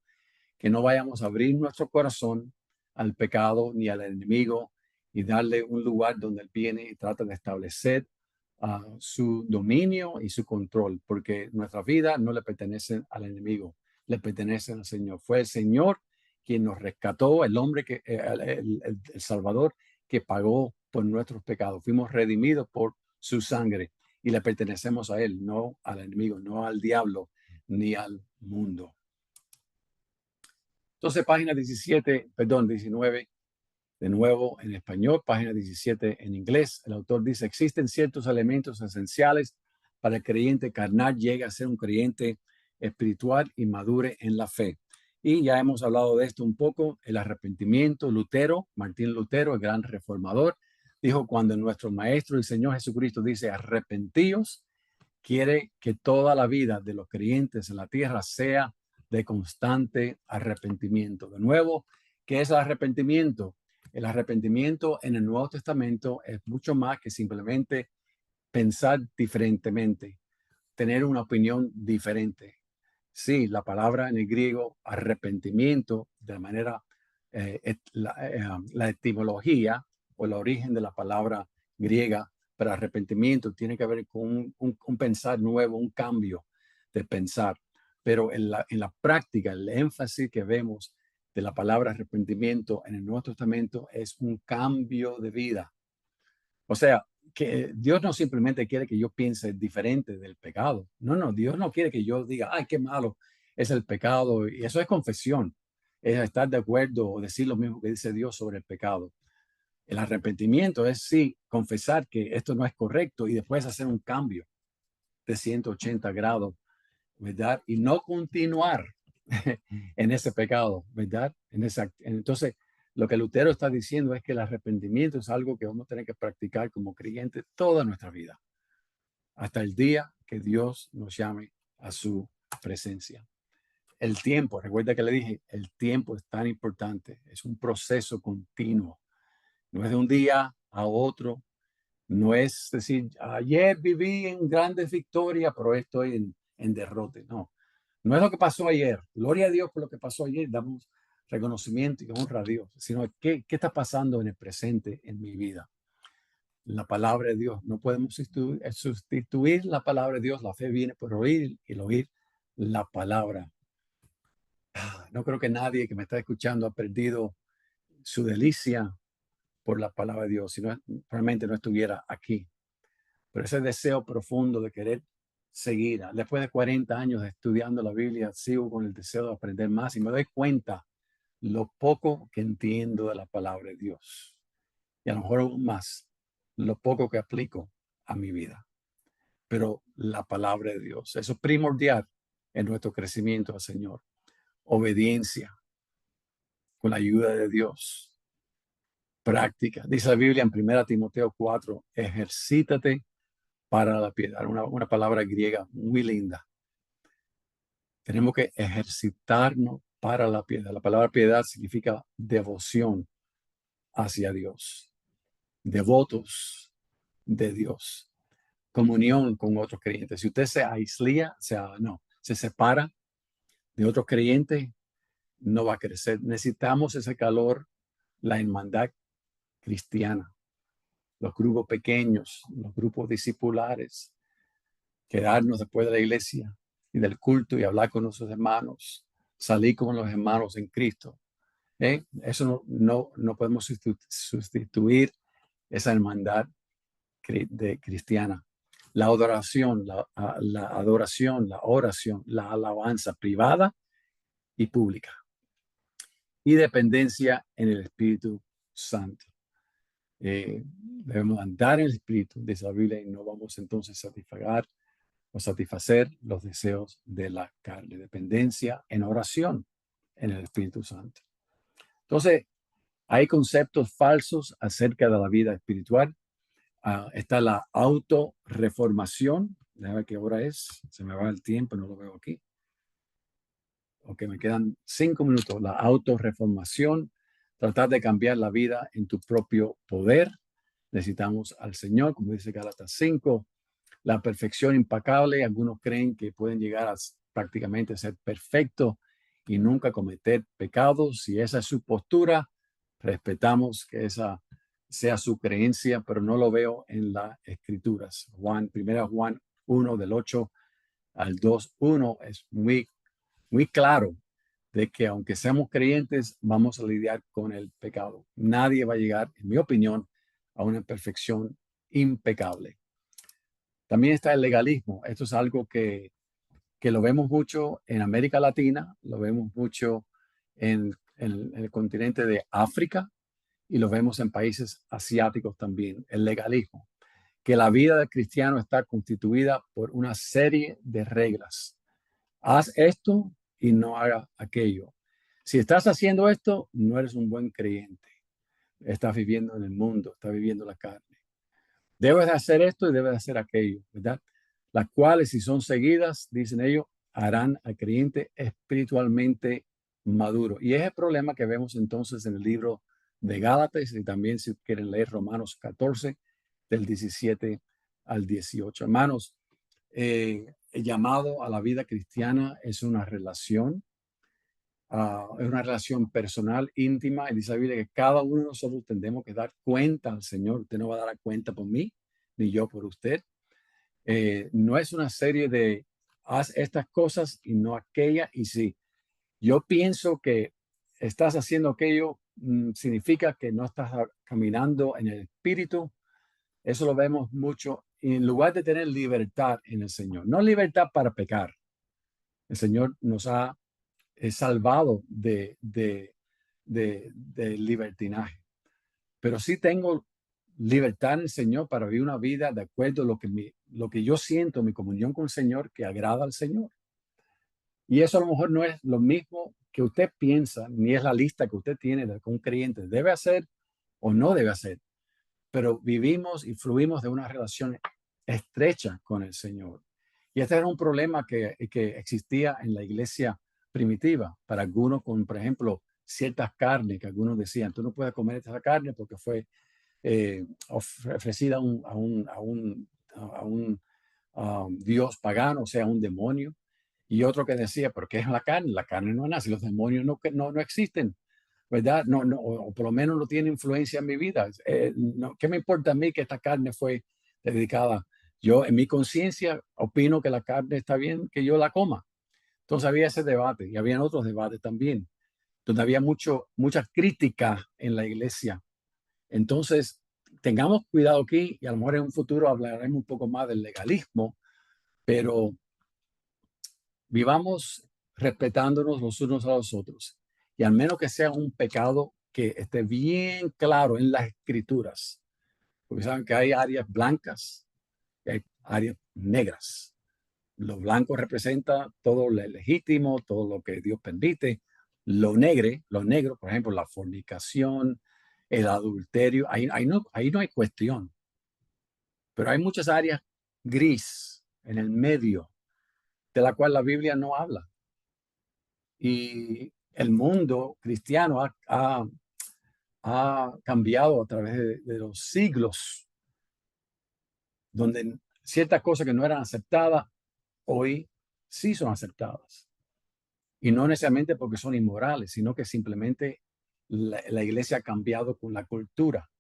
que no vayamos a abrir nuestro corazón al pecado ni al enemigo y darle un lugar donde él viene y trata de establecer su dominio y su control, porque nuestra vida no le pertenece al enemigo, le pertenece al Señor. Fue el Señor quien nos rescató, el hombre el Salvador que pagó por nuestros pecados. Fuimos redimidos por su sangre y le pertenecemos a él, no al enemigo, no al diablo ni al mundo. Entonces, página 19, de nuevo en español, página 17 en inglés. El autor dice, existen ciertos elementos esenciales para el creyente carnal llegue a ser un creyente espiritual y madure en la fe. Y ya hemos hablado de esto un poco, el arrepentimiento. Martín Lutero, el gran reformador, Dijo, cuando nuestro Maestro y Señor Jesucristo dice, arrepentíos, quiere que toda la vida de los creyentes en la tierra sea de constante arrepentimiento. De nuevo, ¿qué es el arrepentimiento? El arrepentimiento en el Nuevo Testamento es mucho más que simplemente pensar diferentemente, tener una opinión diferente. Sí, la palabra en el griego arrepentimiento, de la manera, la etimología o el origen de la palabra griega para arrepentimiento tiene que ver con un pensar nuevo, un cambio de pensar. Pero en la práctica, el énfasis que vemos de la palabra arrepentimiento en el Nuevo Testamento es un cambio de vida. O sea, que Dios no simplemente quiere que yo piense diferente del pecado. No, no, Dios no quiere que yo diga, ay, qué malo es el pecado. Y eso es confesión, es estar de acuerdo o decir lo mismo que dice Dios sobre el pecado. El arrepentimiento es sí, confesar que esto no es correcto y después hacer un cambio de 180 grados, ¿verdad? Y no continuar en ese pecado, ¿verdad? Entonces, lo que Lutero está diciendo es que el arrepentimiento es algo que vamos a tener que practicar como creyentes toda nuestra vida, hasta el día que Dios nos llame a su presencia. El tiempo, recuerda que le dije, el tiempo es tan importante, es un proceso continuo, no es de un día a otro, no es decir, ayer viví en grandes victorias, pero hoy estoy en derrote, no. No es lo que pasó ayer. Gloria a Dios por lo que pasó ayer. Damos reconocimiento y honra a Dios. Sino qué está pasando en el presente en mi vida. La palabra de Dios. No podemos sustituir la palabra de Dios. La fe viene por oír y el oír la palabra. No creo que nadie que me está escuchando ha perdido su delicia por la palabra de Dios. Si no, realmente no estuviera aquí. Pero ese deseo profundo de querer seguir. Después de 40 años estudiando la Biblia, sigo con el deseo de aprender más y me doy cuenta lo poco que entiendo de la palabra de Dios. Y a lo mejor aún más, lo poco que aplico a mi vida. Pero la palabra de Dios, eso es primordial en nuestro crecimiento al Señor. Obediencia con la ayuda de Dios. Práctica. Dice la Biblia en 1 Timoteo 4, ejercítate para la piedad. Una palabra griega muy linda. Tenemos que ejercitarnos para la piedad. La palabra piedad significa devoción hacia Dios, devotos de Dios, comunión con otros creyentes. Si usted se aísla, se separa de otros creyentes, no va a crecer. Necesitamos ese calor, la hermandad cristiana, los grupos pequeños, los grupos discipulares, quedarnos después de la iglesia y del culto y hablar con nuestros hermanos, salir con los hermanos en Cristo. Eso no podemos sustituir esa hermandad cristiana. La adoración, la oración, la alabanza privada y pública. Y dependencia en el Espíritu Santo. Debemos andar en el Espíritu, dice la Biblia, y no vamos entonces a satisfacer los deseos de la carne. Dependencia en oración en el Espíritu Santo. Entonces, hay conceptos falsos acerca de la vida espiritual. Está la autorreformación. Déjame ver qué hora es. Se me va el tiempo, no lo veo aquí. Ok, me quedan 5 minutos. La autorreformación. Tratar de cambiar la vida en tu propio poder. Necesitamos al Señor, como dice Gálatas 5. La perfección impecable. Algunos creen que pueden llegar a prácticamente ser perfectos y nunca cometer pecados. Si esa es su postura, respetamos que esa sea su creencia, pero no lo veo en las escrituras. Primera Juan 1 del 8 al 2:1 es muy claro de que aunque seamos creyentes, vamos a lidiar con el pecado. Nadie va a llegar, en mi opinión, a una perfección impecable. También está el legalismo. Esto es algo que lo vemos mucho en América Latina, lo vemos mucho en el continente de África y lo vemos en países asiáticos también, el legalismo, que la vida del cristiano está constituida por una serie de reglas. Haz esto y no haga aquello. Si estás haciendo esto, no eres un buen creyente. estás viviendo en el mundo, estás viviendo la carne. Debes de hacer esto y debes de hacer aquello, ¿verdad? Las cuales, si son seguidas, dicen ellos, harán al creyente espiritualmente maduro. Y es el problema que vemos entonces en el libro de Gálatas y también si quieren leer Romanos 14, del 17 al 18. Hermanos, el llamado a la vida cristiana es una relación personal, íntima, y dice la Biblia que cada uno de nosotros tendremos que dar cuenta al Señor. Usted no va a dar cuenta por mí, ni yo por usted. No es una serie de haz estas cosas y no aquella. Y si yo pienso que estás haciendo aquello, significa que no estás caminando en el Espíritu. Eso lo vemos mucho. Y en lugar de tener libertad en el Señor, no libertad para pecar. El Señor nos ha salvado de libertinaje. Pero sí tengo libertad en el Señor para vivir una vida de acuerdo a lo que yo siento, mi comunión con el Señor, que agrada al Señor. Y eso a lo mejor no es lo mismo que usted piensa, ni es la lista que usted tiene de que un creyente debe hacer o no debe hacer. Pero vivimos y fluimos de una relación estrecha con el Señor. Y este era un problema que existía en la iglesia primitiva para algunos con, por ejemplo, ciertas carnes que algunos decían, tú no puedes comer esta carne porque fue ofrecida a un dios pagano, o sea, un demonio. Y otro que decía, ¿pero qué es la carne? La carne no nace, los demonios no existen, ¿verdad? O por lo menos no tiene influencia en mi vida. ¿Qué me importa a mí que esta carne fue dedicada? Yo en mi conciencia opino que la carne está bien que yo la coma. Entonces había ese debate y habían otros debates también, donde había mucha crítica en la iglesia. Entonces, tengamos cuidado aquí y a lo mejor en un futuro hablaremos un poco más del legalismo, pero vivamos respetándonos los unos a los otros. Y al menos que sea un pecado que esté bien claro en las escrituras, porque saben que hay áreas blancas y hay áreas negras. Lo blanco representa todo lo legítimo, todo lo que Dios permite. Lo negro, por ejemplo, la fornicación, el adulterio, ahí no hay cuestión. Pero hay muchas áreas gris en el medio de la cual la Biblia no habla. Y el mundo cristiano ha cambiado a través de los siglos, donde ciertas cosas que no eran aceptadas, hoy sí son aceptadas. Y no necesariamente porque son inmorales, sino que simplemente la iglesia ha cambiado con la cultura.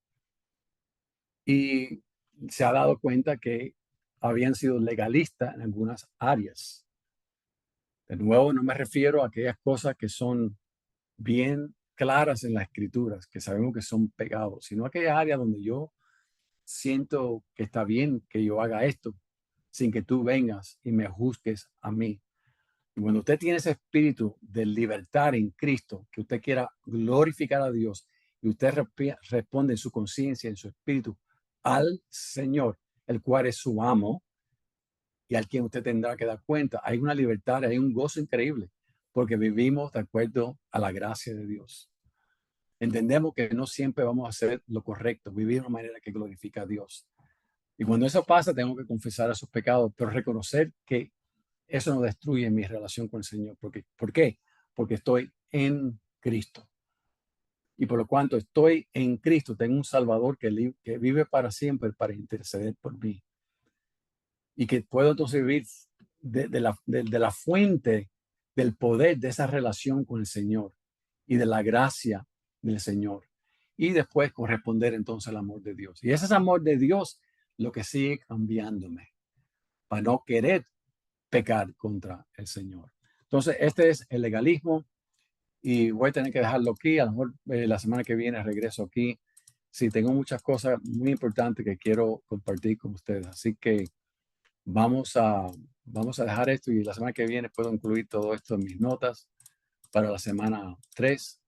Y se ha dado cuenta que habían sido legalistas en algunas áreas. De nuevo, no me refiero a aquellas cosas que son bien claras en las escrituras, que sabemos que son pecados, sino aquellas áreas donde yo siento que está bien que yo haga esto sin que tú vengas y me juzgues a mí. Y cuando usted tiene ese espíritu de libertad en Cristo, que usted quiera glorificar a Dios y usted responde en su conciencia, en su espíritu al Señor, el cual es su amo y al quien usted tendrá que dar cuenta, hay una libertad, hay un gozo increíble, porque vivimos de acuerdo a la gracia de Dios. Entendemos que no siempre vamos a hacer lo correcto, vivir de una manera que glorifica a Dios. Y cuando eso pasa, tengo que confesar esos pecados, pero reconocer que eso no destruye mi relación con el Señor. ¿Por qué? Porque estoy en Cristo. Y por lo cuanto estoy en Cristo, tengo un Salvador que vive para siempre para interceder por mí. Y que puedo entonces vivir de la fuente del poder de esa relación con el Señor y de la gracia del Señor. Y después corresponder entonces al amor de Dios. Y ese es amor de Dios lo que sigue cambiándome para no querer pecar contra el Señor. Entonces, este es el legalismo y voy a tener que dejarlo aquí. A lo mejor la semana que viene regreso aquí. Sí, tengo muchas cosas muy importantes que quiero compartir con ustedes. Así que vamos a dejar esto y la semana que viene puedo incluir todo esto en mis notas para la semana 3.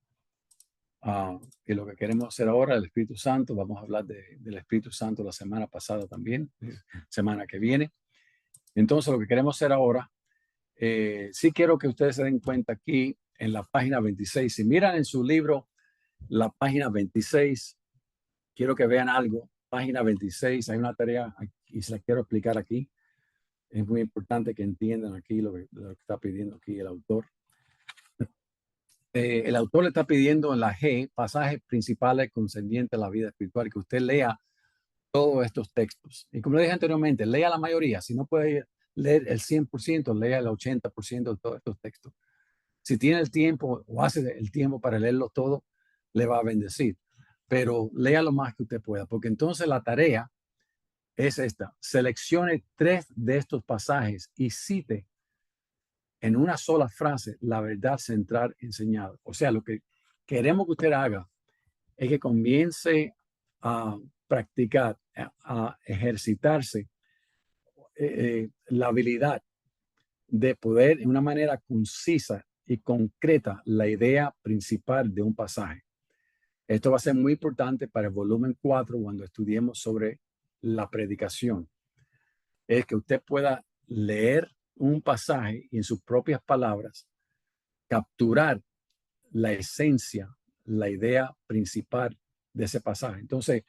Y lo que queremos hacer ahora, el Espíritu Santo, vamos a hablar del Espíritu Santo la semana pasada también, semana que viene. Entonces, lo que queremos hacer ahora, sí quiero que ustedes se den cuenta aquí en la página 26. Si miran en su libro, la página 26, quiero que vean algo. Página 26, hay una tarea y se la quiero explicar aquí. Es muy importante que entiendan aquí lo que está pidiendo aquí el autor. El autor le está pidiendo en la G pasajes principales concernientes a la vida espiritual, que usted lea todos estos textos. Y como le dije anteriormente, lea la mayoría. Si no puede leer el 100%, lea el 80% de todos estos textos. Si tiene el tiempo o hace el tiempo para leerlo todo, le va a bendecir. Pero lea lo más que usted pueda, porque entonces la tarea es esta. Seleccione 3 de estos pasajes y cite en una sola frase la verdad central enseñada. O sea, lo que queremos que usted haga es que comience a practicar, a ejercitarse la habilidad de poder, en una manera concisa y concreta, la idea principal de un pasaje. Esto va a ser muy importante para el volumen 4 cuando estudiemos sobre la predicación. Es que usted pueda leer un pasaje y en sus propias palabras capturar la esencia, la idea principal de ese pasaje. Entonces,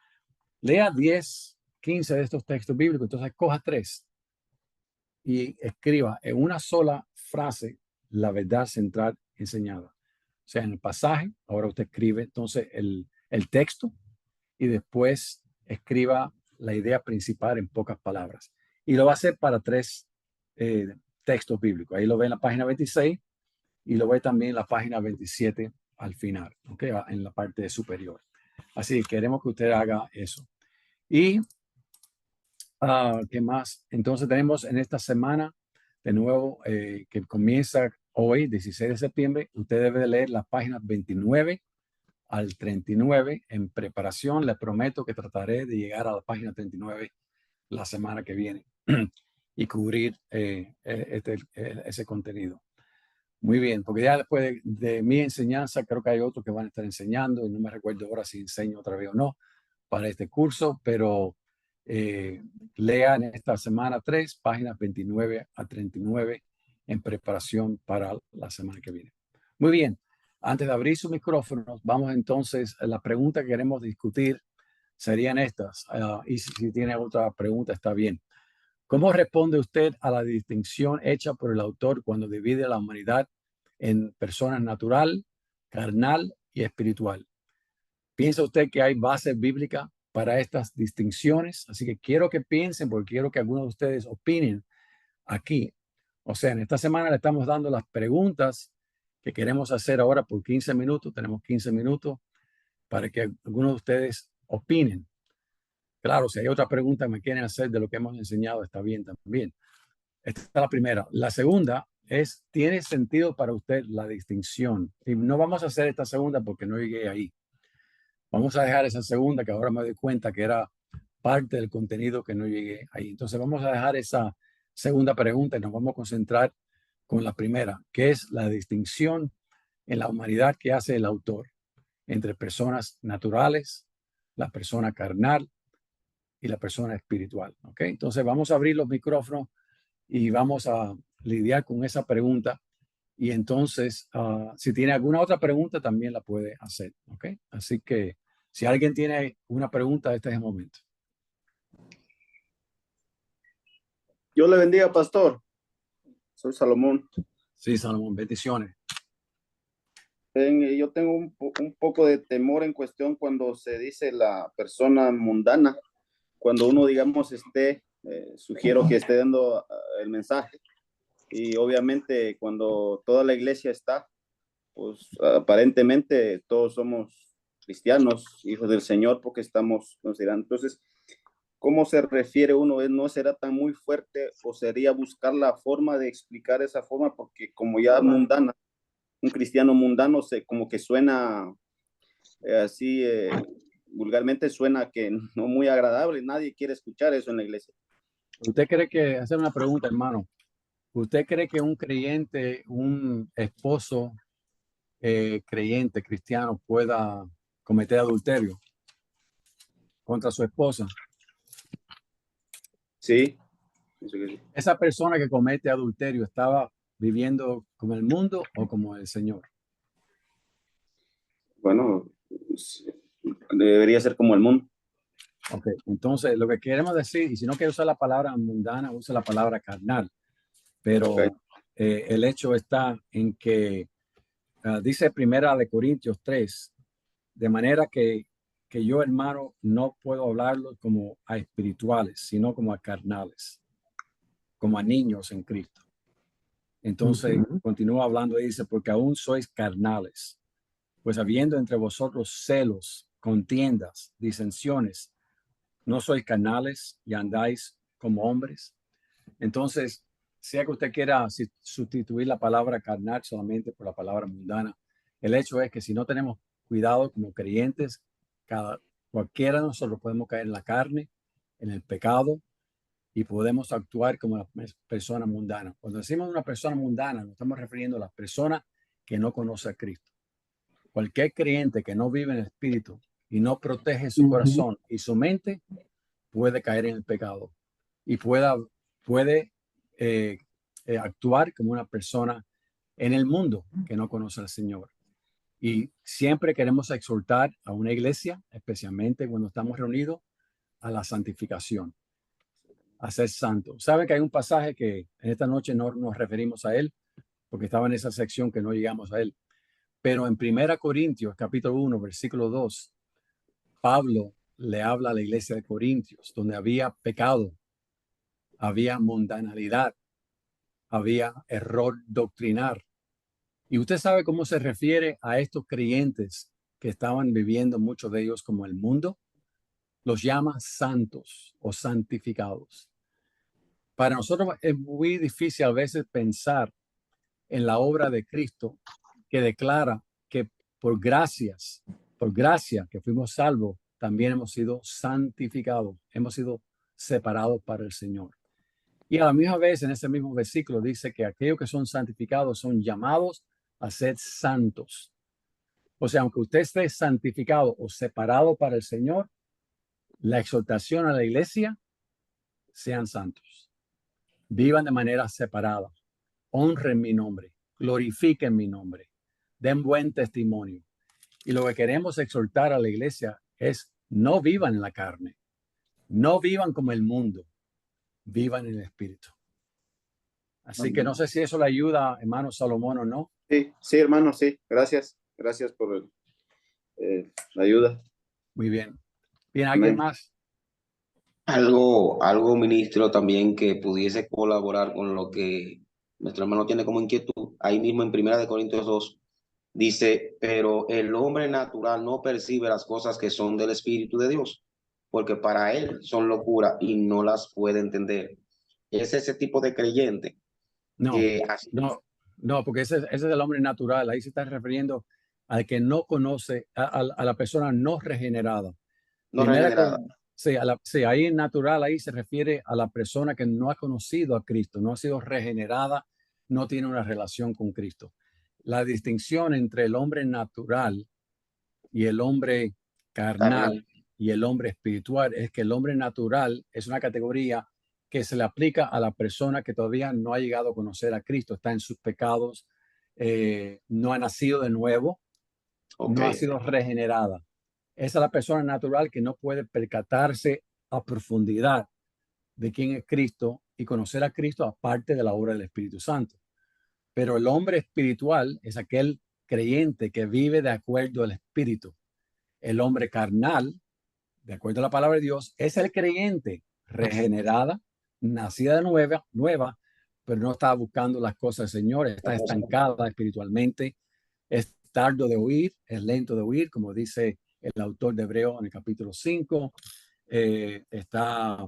lea 10, 15 de estos textos bíblicos, entonces coja 3 y escriba en una sola frase la verdad central enseñada. O sea, en el pasaje, ahora usted escribe entonces el texto y después escriba la idea principal en pocas palabras. Y lo va a hacer para 3 textos bíblicos. Ahí lo ve en la página 26 y lo ve también en la página 27 al final, ¿okay? En la parte superior. Así que queremos que usted haga eso. Y ¿qué más? Entonces tenemos en esta semana, de nuevo, que comienza hoy, 16 de septiembre, usted debe leer las páginas 29 al 39 en preparación. Le prometo que trataré de llegar a la página 39 la semana que viene y cubrir ese contenido. Muy bien, porque ya después de mi enseñanza, creo que hay otros que van a estar enseñando y no me recuerdo ahora si enseño otra vez o no para este curso, pero lean esta semana 3, páginas 29 a 39 en preparación para la semana que viene. Muy bien, antes de abrir sus micrófonos, vamos entonces a la pregunta que queremos discutir serían estas. Y si tiene otra pregunta, está bien. ¿Cómo responde usted a la distinción hecha por el autor cuando divide a la humanidad en personas natural, carnal y espiritual? ¿Piensa usted que hay base bíblica para estas distinciones? Así que quiero que piensen, porque quiero que algunos de ustedes opinen aquí. O sea, en esta semana le estamos dando las preguntas que queremos hacer ahora por 15 minutos. Tenemos 15 minutos para que algunos de ustedes opinen. Claro, si hay otra pregunta que me quieren hacer de lo que hemos enseñado, está bien también. Esta es la primera. La segunda es, ¿tiene sentido para usted la distinción? Y no vamos a hacer esta segunda porque no llegué ahí. Vamos a dejar esa segunda que ahora me doy cuenta que era parte del contenido que no llegué ahí. Entonces vamos a dejar esa segunda pregunta y nos vamos a concentrar con la primera, que es la distinción en la humanidad que hace el autor entre personas naturales, la persona carnal y la persona espiritual. ¿Ok? Entonces vamos a abrir los micrófonos y vamos a lidiar con esa pregunta. Y entonces, si tiene alguna otra pregunta, también la puede hacer. ¿Ok? Así que si alguien tiene una pregunta, este es el momento. Dios le bendiga, pastor. Soy Salomón. Sí, Salomón, bendiciones. Yo tengo un poco de temor en cuestión cuando se dice la persona mundana. Cuando uno, digamos, sugiero que esté dando el mensaje. Y obviamente cuando toda la iglesia está, pues aparentemente todos somos cristianos, hijos del Señor, porque estamos considerando. Entonces, ¿cómo se refiere uno? ¿No será tan muy fuerte o sería buscar la forma de explicar esa forma? Porque como ya mundana, un cristiano mundano como que suena así, vulgarmente suena que no muy agradable. Nadie quiere escuchar eso en la iglesia. ¿Usted cree que, hacer una pregunta, hermano, usted cree que un creyente, un esposo creyente cristiano pueda cometer adulterio contra su esposa? Sí, pienso que sí. ¿Esa persona que comete adulterio estaba viviendo como el mundo o como el Señor? Bueno, debería ser como el mundo. Ok, entonces lo que queremos decir, y si no quiere usar la palabra mundana, usa la palabra carnal, pero Ok. el hecho está en que dice Primera de Corintios 3, de manera que yo, hermano, no puedo hablarlo como a espirituales, sino como a carnales, como a niños en Cristo. Entonces, continúa hablando y dice, porque aún sois carnales, pues habiendo entre vosotros celos, contiendas, disensiones, no sois carnales y andáis como hombres. Entonces, sea que usted quiera sustituir la palabra carnal solamente por la palabra mundana, el hecho es que si no tenemos cuidado como creyentes, cualquiera de nosotros podemos caer en la carne, en el pecado, y podemos actuar como una persona mundana. Cuando decimos una persona mundana, nos estamos refiriendo a las personas que no conocen a Cristo. Cualquier creyente que no vive en el Espíritu y no protege su corazón y su mente puede caer en el pecado y puede actuar como una persona en el mundo que no conoce al Señor. Y siempre queremos exhortar a una iglesia, especialmente cuando estamos reunidos, a la santificación, a ser santo. Saben que hay un pasaje que en esta noche no nos referimos a él, porque estaba en esa sección que no llegamos a él. Pero en 1 Corintios, capítulo 1, versículo 2, Pablo le habla a la iglesia de Corintios, donde había pecado, había mundanalidad, había error doctrinal. Y usted sabe cómo se refiere a estos creyentes que estaban viviendo, muchos de ellos como el mundo, los llama santos o santificados. Para nosotros es muy difícil a veces pensar en la obra de Cristo que declara que por gracia que fuimos salvos, también hemos sido santificados, hemos sido separados para el Señor. Y a la misma vez en ese mismo versículo dice que aquellos que son santificados son llamados a ser santos. O sea, aunque usted esté santificado o separado para el Señor, la exhortación a la iglesia, sean santos. Vivan de manera separada. Honren mi nombre. Glorifiquen mi nombre. Den buen testimonio. Y lo que queremos exhortar a la iglesia es no vivan en la carne. No vivan como el mundo. Vivan en el Espíritu. Así que no sé si eso le ayuda, hermano Salomón, o no. Sí, sí, hermano, sí. Gracias. Gracias por la ayuda. Muy bien. Bien, ¿alguien Amén. más? Algo, ministro, también que pudiese colaborar con lo que nuestro hermano tiene como inquietud. Ahí mismo en 1 Corintios 2 dice, pero el hombre natural no percibe las cosas que son del Espíritu de Dios, porque para él son locura y no las puede entender. Es ese tipo de creyente No, que así no, porque ese es el hombre natural. Ahí se está refiriendo al que no conoce, a la persona no regenerada. no regenerada. Sí, sí, ahí natural, ahí se refiere a la persona que no ha conocido a Cristo, no ha sido regenerada, no tiene una relación con Cristo. La distinción entre el hombre natural y el hombre carnal y el hombre espiritual es que el hombre natural es una categoría que se le aplica a la persona que todavía no ha llegado a conocer a Cristo, está en sus pecados, no ha nacido de nuevo, no ha Okay. sido regenerada. Esa es la persona natural que no puede percatarse a profundidad de quién es Cristo y conocer a Cristo aparte de la obra del Espíritu Santo. Pero el hombre espiritual es aquel creyente que vive de acuerdo al Espíritu. El hombre carnal, de acuerdo a la palabra de Dios, es el creyente regenerada, nacida de nueva, pero no está buscando las cosas del Señor, está estancada espiritualmente, es tardo de oír, es lento de oír, como dice el autor de Hebreo en el capítulo 5, está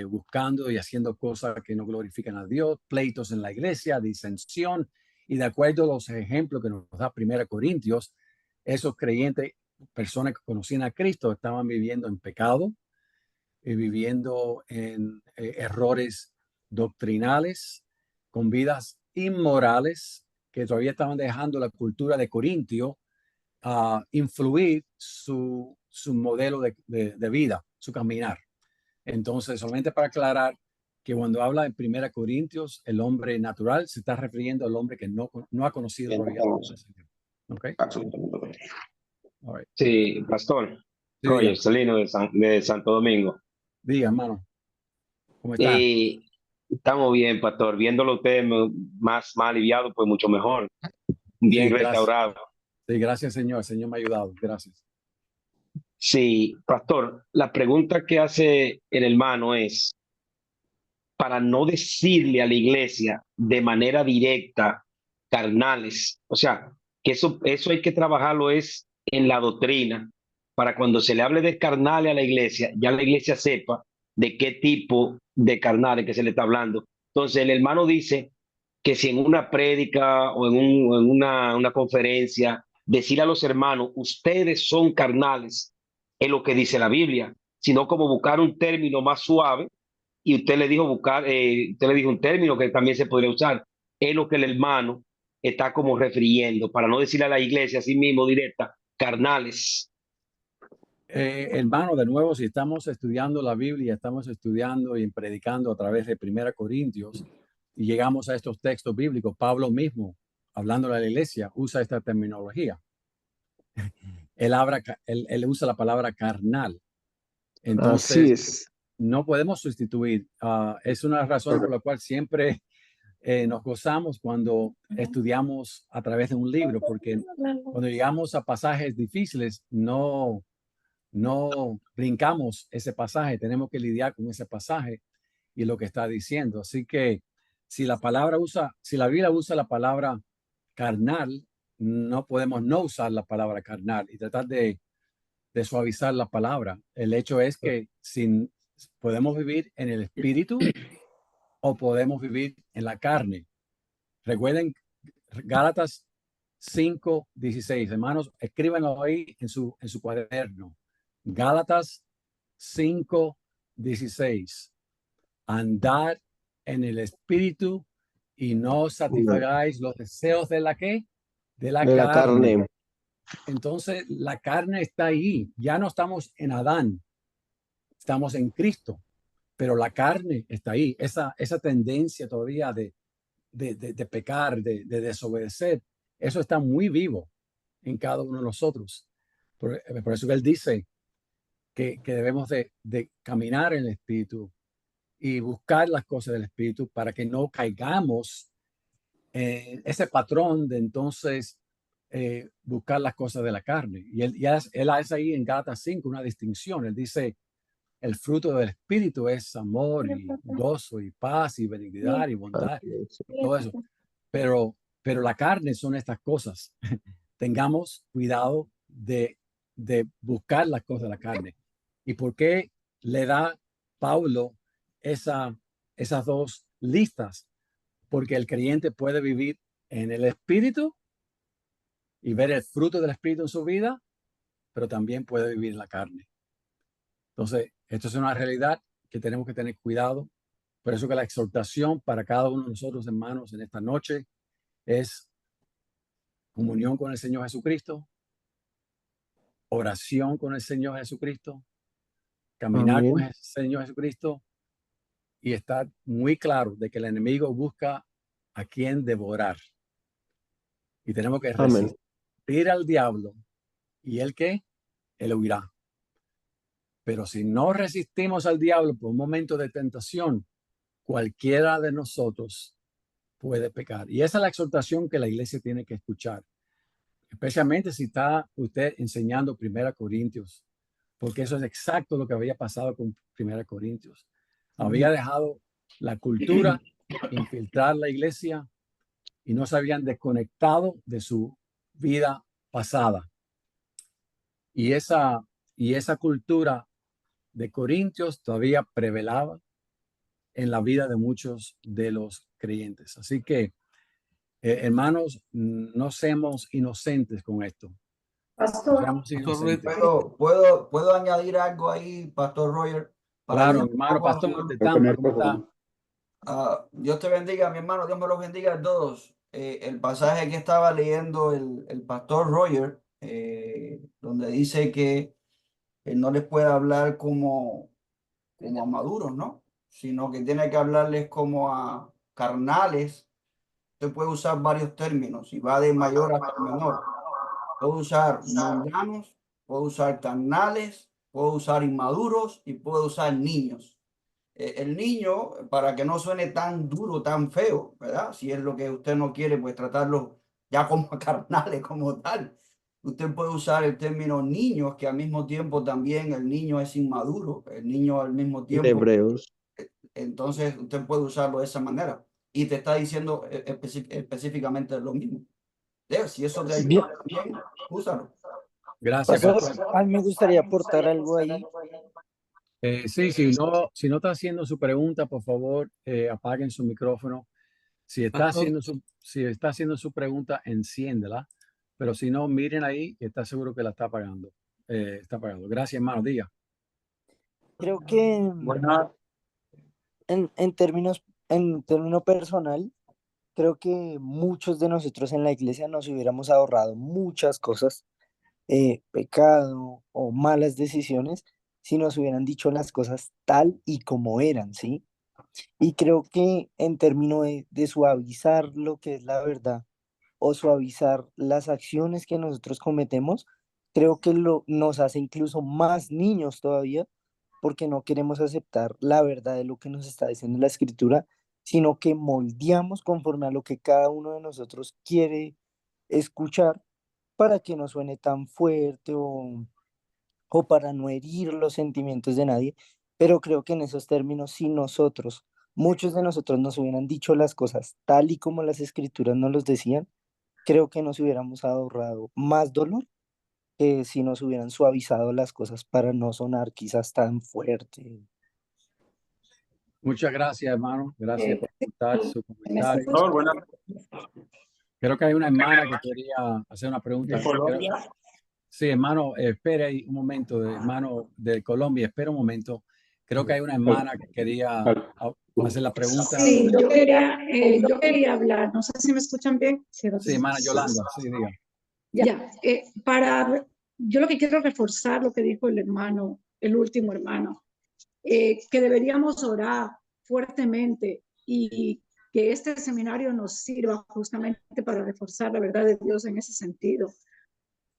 buscando y haciendo cosas que no glorifican a Dios, pleitos en la iglesia, disensión, y de acuerdo a los ejemplos que nos da 1 Corintios, esos creyentes, personas que conocían a Cristo, estaban viviendo en pecado, viviendo en errores doctrinales, con vidas inmorales, que todavía estaban dejando la cultura de Corintio influir su modelo de vida, su caminar. Entonces, solamente para aclarar que cuando habla en 1 Corintios, el hombre natural se está refiriendo al hombre que no ha conocido todavía. ¿Okay? Absolutamente. All right. Sí, pastor. Sí, diga, Roger Celino de Santo Domingo. diga, hermano, ¿cómo está? Estamos bien, pastor. Viéndolo usted más aliviado, pues mucho mejor. Bien Sí, gracias. restaurado. Sí, gracias, Señor. El Señor me ha ayudado. Gracias. Sí, pastor, la pregunta que hace el hermano es, para no decirle a la iglesia de manera directa, carnales, o sea, que eso hay que trabajarlo es en la doctrina, para cuando se le hable de carnales a la iglesia, ya la iglesia sepa de qué tipo de carnales que se le está hablando. Entonces el hermano dice que si en una prédica o en una conferencia, decir a los hermanos, ustedes son carnales, es lo que dice la Biblia, sino como buscar un término más suave y usted le dijo usted le dijo un término que también se podría usar, es lo que el hermano está como refiriendo, para no decirle a la iglesia así mismo directa, carnales. Hermano, de nuevo, si estamos estudiando la Biblia, estamos estudiando y predicando a través de 1 Corintios y llegamos a estos textos bíblicos, Pablo mismo, hablando a la iglesia, usa esta terminología. Él usa la palabra carnal. Entonces, Así es. no podemos sustituir. Es una razón por la cual siempre nos gozamos cuando estudiamos a través de un libro, porque cuando llegamos a pasajes difíciles, no brincamos ese pasaje, tenemos que lidiar con ese pasaje y lo que está diciendo. Así que si la Biblia usa la palabra carnal, no podemos no usar la palabra carnal y tratar de suavizar la palabra. El hecho es que podemos vivir en el espíritu o podemos vivir en la carne. Recuerden Gálatas 5:16. Hermanos, escríbanlo ahí en su cuaderno. Gálatas 5:16. Andad en el espíritu y no satisfagáis los deseos de la ¿qué? De la De la carne. carne. Entonces, la carne está ahí. Ya no estamos en Adán, estamos en Cristo, pero la carne está ahí. Esa tendencia todavía de pecar, de desobedecer, eso está muy vivo en cada uno de nosotros. Por eso que él dice que debemos de caminar en el Espíritu y buscar las cosas del Espíritu para que no caigamos en ese patrón de entonces buscar las cosas de la carne. Y él hace ahí en Gálatas 5 una distinción. Él dice, el fruto del Espíritu es amor y gozo y paz y benignidad y bondad y todo eso. Pero la carne son estas cosas. Tengamos cuidado de buscar las cosas de la carne. ¿Y por qué le da Pablo esas dos listas? Porque el creyente puede vivir en el Espíritu y ver el fruto del Espíritu en su vida, pero también puede vivir en la carne. Entonces, esto es una realidad que tenemos que tener cuidado. Por eso que la exhortación para cada uno de nosotros, hermanos, en esta noche es comunión con el Señor Jesucristo, oración con el Señor Jesucristo, caminar con el Señor Jesucristo y estar muy claro de que el enemigo busca a quien devorar. Y tenemos que resistir al diablo y él huirá. Pero si no resistimos al diablo por un momento de tentación, cualquiera de nosotros puede pecar. Y esa es la exhortación que la iglesia tiene que escuchar, especialmente si está usted enseñando 1 Corintios, porque eso es exacto lo que había pasado con 1 Corintios. Había dejado la cultura infiltrar la iglesia y no se habían desconectado de su vida pasada. Y esa cultura de Corintios todavía prevelaba en la vida de muchos de los creyentes. Así que, hermanos, no seamos inocentes con esto. Pastor, ¿puedo añadir algo ahí, Pastor Roger? Claro, hermano pastor de Tampa, ¿cómo está? Dios te bendiga, mi hermano, Dios me los bendiga a todos. El pasaje que estaba leyendo el Pastor Roger, donde dice que él no les puede hablar como a maduros, ¿no? Sino que tiene que hablarles como a carnales. Usted puede usar varios términos y va de mayor a menor. Puede usar mundanos puedo usar carnales, puedo usar inmaduros y puedo usar niños. El niño, para que no suene tan duro, tan feo, ¿verdad? Si es lo que usted no quiere, pues tratarlo ya como carnales, como tal. Usted puede usar el término niños, que al mismo tiempo también el niño es inmaduro, el niño al mismo De tiempo. Hebreos. Entonces usted puede usarlo de esa manera. Y te está diciendo específicamente lo mismo. Si eso te Bien, ayuda, bien, úsalo. Gracias, pastor, pastor. a mí me gustaría aportar algo ahí. Sí, si no está haciendo su pregunta, por favor, apaguen su micrófono. Si está haciendo su pregunta, enciéndela. Pero si no, miren ahí y está seguro que la está apagando. Está apagando. Gracias, hermano. Diga. Creo que en término personal, creo que muchos de nosotros en la iglesia nos hubiéramos ahorrado muchas cosas, pecado o malas decisiones, si nos hubieran dicho las cosas tal y como eran, ¿sí? Y creo que en términos de suavizar lo que es la verdad o suavizar las acciones que nosotros cometemos, creo que nos hace incluso más niños todavía, porque no queremos aceptar la verdad de lo que nos está diciendo la escritura, sino que moldeamos conforme a lo que cada uno de nosotros quiere escuchar para que no suene tan fuerte o para no herir los sentimientos de nadie. Pero creo que en esos términos, si muchos de nosotros nos hubieran dicho las cosas tal y como las escrituras nos los decían, creo que nos hubiéramos ahorrado más dolor que si nos hubieran suavizado las cosas para no sonar quizás tan fuerte. Muchas gracias, hermano. Gracias por aportar su ¿Me comentario. escuchan? Creo que hay una hermana que quería hacer una pregunta. ¿De Colombia? Sí, hermano, espera ahí un momento, hermano de Colombia, espera un momento. Creo que hay una hermana que quería hacer la pregunta. Sí, yo quería hablar, no sé si me escuchan bien. Sí, hermana Yolanda, sí, diga. Ya, yo lo que quiero reforzar lo que dijo el hermano, el último hermano, que deberíamos orar fuertemente y que este seminario nos sirva justamente para reforzar la verdad de Dios en ese sentido,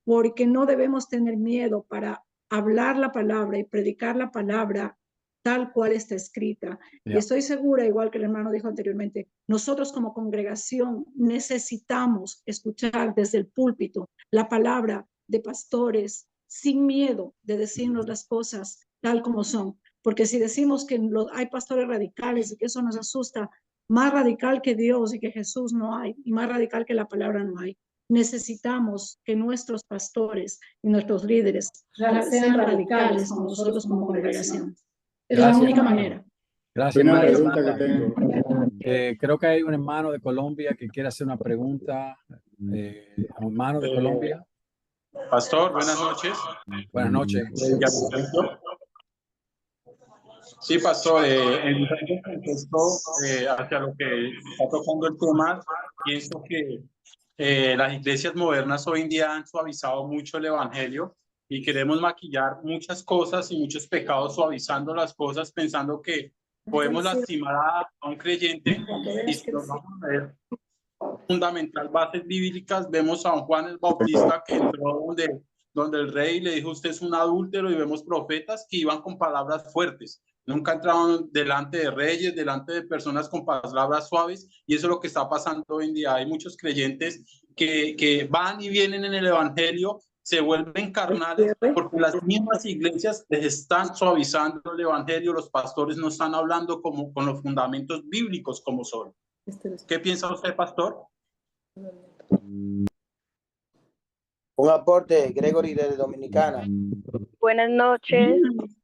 porque no debemos tener miedo para hablar la palabra y predicar la palabra tal cual está escrita. Y estoy segura, igual que el hermano dijo anteriormente, nosotros como congregación necesitamos escuchar desde el púlpito la palabra de pastores sin miedo de decirnos las cosas tal como son. Porque si decimos que hay pastores radicales y que eso nos asusta, más radical que Dios y que Jesús no hay, y más radical que la palabra no hay. Necesitamos que nuestros pastores y nuestros líderes sean radicales con nosotros como congregación. Es la única manera. Gracias, Una hermana pregunta que Yolanda. tengo. Creo que hay un hermano de Colombia que quiere hacer una pregunta. Hermano de Colombia. Pastor, buenas noches. Buenas noches. Sí, pastor, en mi contexto hacia lo que está tocando el tema, pienso que las iglesias modernas hoy en día han suavizado mucho el evangelio y queremos maquillar muchas cosas y muchos pecados suavizando las cosas pensando que podemos lastimar a un creyente y si nos vamos a ver fundamental bases bíblicas, vemos a un Juan el Bautista que entró donde el rey le dijo usted es un adúltero y vemos profetas que iban con palabras fuertes. Nunca entraron delante de reyes, delante de personas con palabras suaves y eso es lo que está pasando hoy en día. Hay muchos creyentes que van y vienen en el evangelio, se vuelven carnales porque las mismas iglesias les están suavizando el evangelio, los pastores no están hablando como con los fundamentos bíblicos como son. ¿Qué piensa usted, pastor? Un aporte, Gregory de Dominicana. Buenas noches.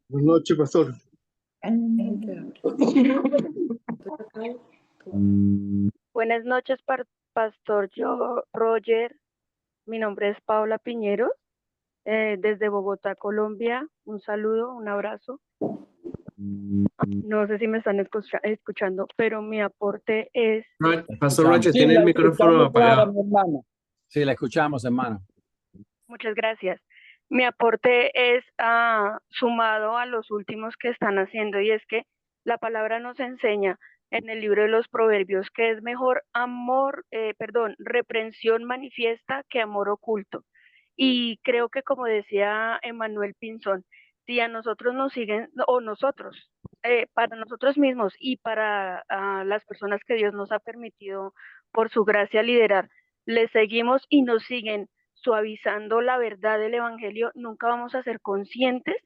Buenas noches, pastor. Buenas noches, Pastor Roger. Mi nombre es Paula Piñeros, desde Bogotá, Colombia. Un saludo, un abrazo. No sé si me están escuchando, pero mi aporte es... Pastor Roger, tiene el micrófono apagado. Sí, la escuchamos, hermana. Muchas gracias. Mi aporte es sumado a los últimos que están haciendo, y es que la palabra nos enseña en el libro de los Proverbios que es mejor reprensión manifiesta que amor oculto. Y creo que como decía Emanuel Pinzón, si a nosotros nos siguen, o nosotros, para nosotros mismos y para las personas que Dios nos ha permitido por su gracia liderar, le seguimos y nos siguen suavizando la verdad del Evangelio, nunca vamos a ser conscientes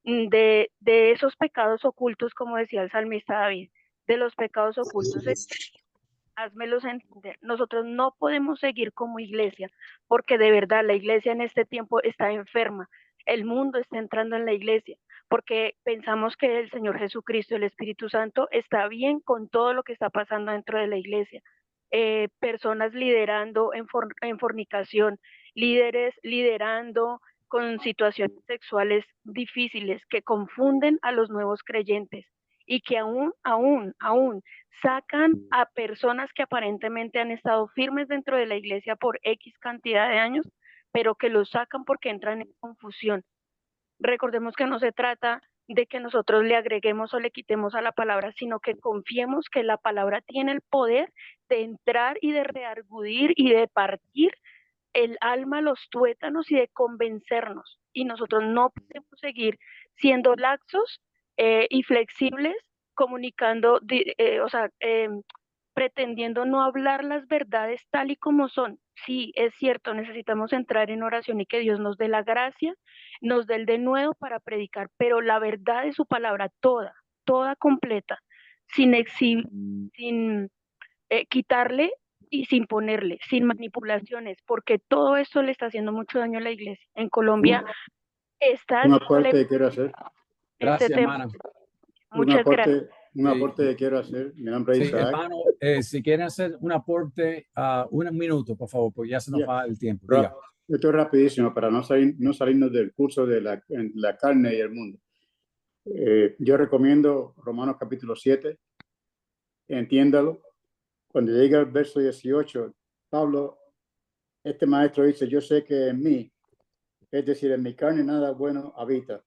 de esos pecados ocultos, como decía el salmista David, de los pecados ocultos. Házmelos entender. Nosotros no podemos seguir como iglesia, porque de verdad la iglesia en este tiempo está enferma. El mundo está entrando en la iglesia, porque pensamos que el Señor Jesucristo, el Espíritu Santo, está bien con todo lo que está pasando dentro de la iglesia. Personas liderando en fornicación, líderes liderando con situaciones sexuales difíciles que confunden a los nuevos creyentes y que aún sacan a personas que aparentemente han estado firmes dentro de la iglesia por X cantidad de años, pero que los sacan porque entran en confusión. Recordemos que no se trata de que nosotros le agreguemos o le quitemos a la palabra, sino que confiemos que la palabra tiene el poder de entrar y de reargudir y de partir el alma, los tuétanos y de convencernos. Y nosotros no podemos seguir siendo laxos y flexibles, comunicando, pretendiendo no hablar las verdades tal y como son. Sí, es cierto, necesitamos entrar en oración y que Dios nos dé la gracia, nos dé el denuedo para predicar, pero la verdad de su palabra toda completa, sin quitarle y sin ponerle, sin manipulaciones, porque todo esto le está haciendo mucho daño a la iglesia. En Colombia está... Un aporte que quiero hacer. Gracias, hermana. Muchas gracias. Un aporte que quiero hacer. Mi nombre es Isaac. Hermano, si quieren hacer un aporte, un minuto, por favor, porque ya se nos va el tiempo. Esto es rapidísimo para no salirnos del curso de la carne y el mundo. Yo recomiendo Romanos capítulo 7. Entiéndalo. Cuando llega el verso 18, Pablo, este maestro dice, yo sé que en mí, es decir, en mi carne nada bueno habita.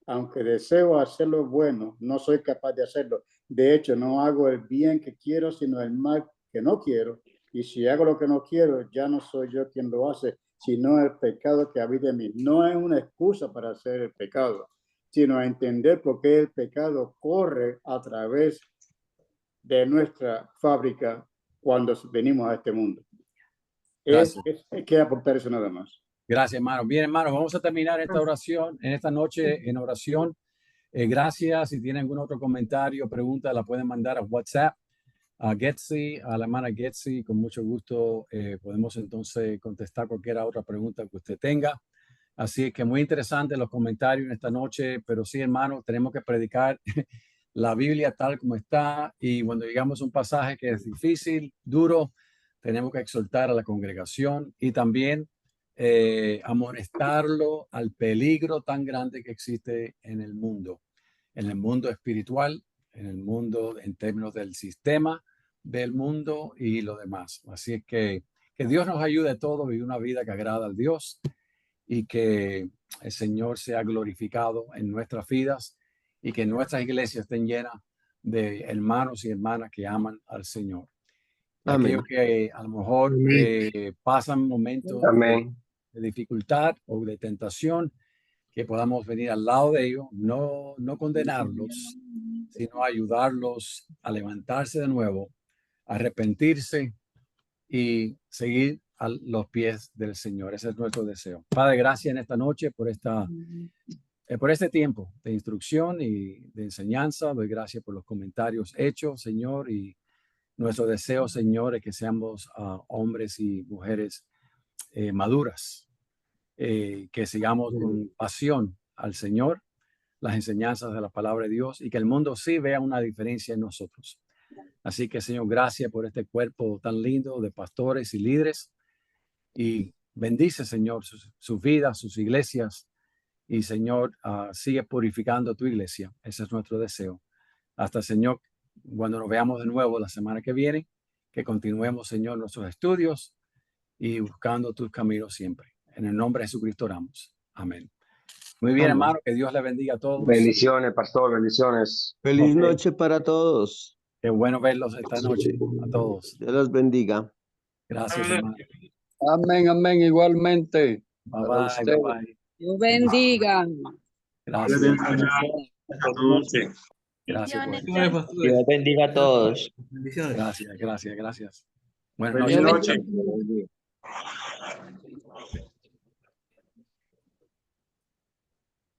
Aunque deseo hacer lo bueno, no soy capaz de hacerlo. De hecho, no hago el bien que quiero, sino el mal que no quiero. Y si hago lo que no quiero, ya no soy yo quien lo hace, sino el pecado que habita en mí. No es una excusa para hacer el pecado, sino entender por qué el pecado corre a través de nuestra fábrica cuando venimos a este mundo. Es que aportar eso nada más. Gracias, hermano. Bien, hermano, vamos a terminar esta oración, en esta noche en oración. Gracias. Si tienen algún otro comentario o pregunta, la pueden mandar a WhatsApp, a Getsi, a la hermana Getsi. Con mucho gusto podemos entonces contestar cualquier otra pregunta que usted tenga. Así que muy interesante los comentarios en esta noche, pero sí, hermano, tenemos que predicar la Biblia tal como está, y cuando llegamos a un pasaje que es difícil, duro, tenemos que exhortar a la congregación y también amonestarlo al peligro tan grande que existe en el mundo espiritual, en el mundo en términos del sistema del mundo y lo demás. Así es que Dios nos ayude a todos a vivir una vida que agrada al Dios y que el Señor sea glorificado en nuestras vidas y que nuestras iglesias estén llenas de hermanos y hermanas que aman al Señor. Aquellos que a lo mejor pasan momentos de dificultad o de tentación, que podamos venir al lado de ellos, no condenarlos, sino ayudarlos a levantarse de nuevo, a arrepentirse y seguir a los pies del Señor. Ese es nuestro deseo. Padre, gracias en esta noche por este tiempo de instrucción y de enseñanza. Doy gracias por los comentarios hechos, Señor, y nuestro deseo, Señor, es que seamos hombres y mujeres maduras, que sigamos con pasión al Señor, las enseñanzas de la palabra de Dios, y que el mundo sí vea una diferencia en nosotros. Así que, Señor, gracias por este cuerpo tan lindo de pastores y líderes, y bendice, Señor, sus vidas, sus iglesias, y, Señor, sigue purificando tu iglesia. Ese es nuestro deseo. Hasta, Señor, cuando nos veamos de nuevo la semana que viene, que continuemos, Señor, nuestros estudios y buscando tus caminos siempre. En el nombre de Jesucristo oramos. Amén. Muy bien, hermano, que Dios le bendiga a todos. Bendiciones, pastor, bendiciones. Feliz noche para todos. Qué bueno verlos esta noche, a todos. Dios los bendiga. Gracias, hermano. Amén, amén, igualmente. Bye Para bye, ustedes. bye bye. Dios bendiga. Gracias. Gracias por Bendiciones, pastores. Dios bendiga a todos. Bendiciones. Gracias, gracias, gracias. Buenas Feliz noches. noche.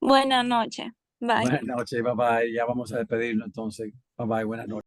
Buenas noches. Bye. Buenas noches, bye bye. Ya vamos a despedirnos entonces. Bye bye, buenas noches.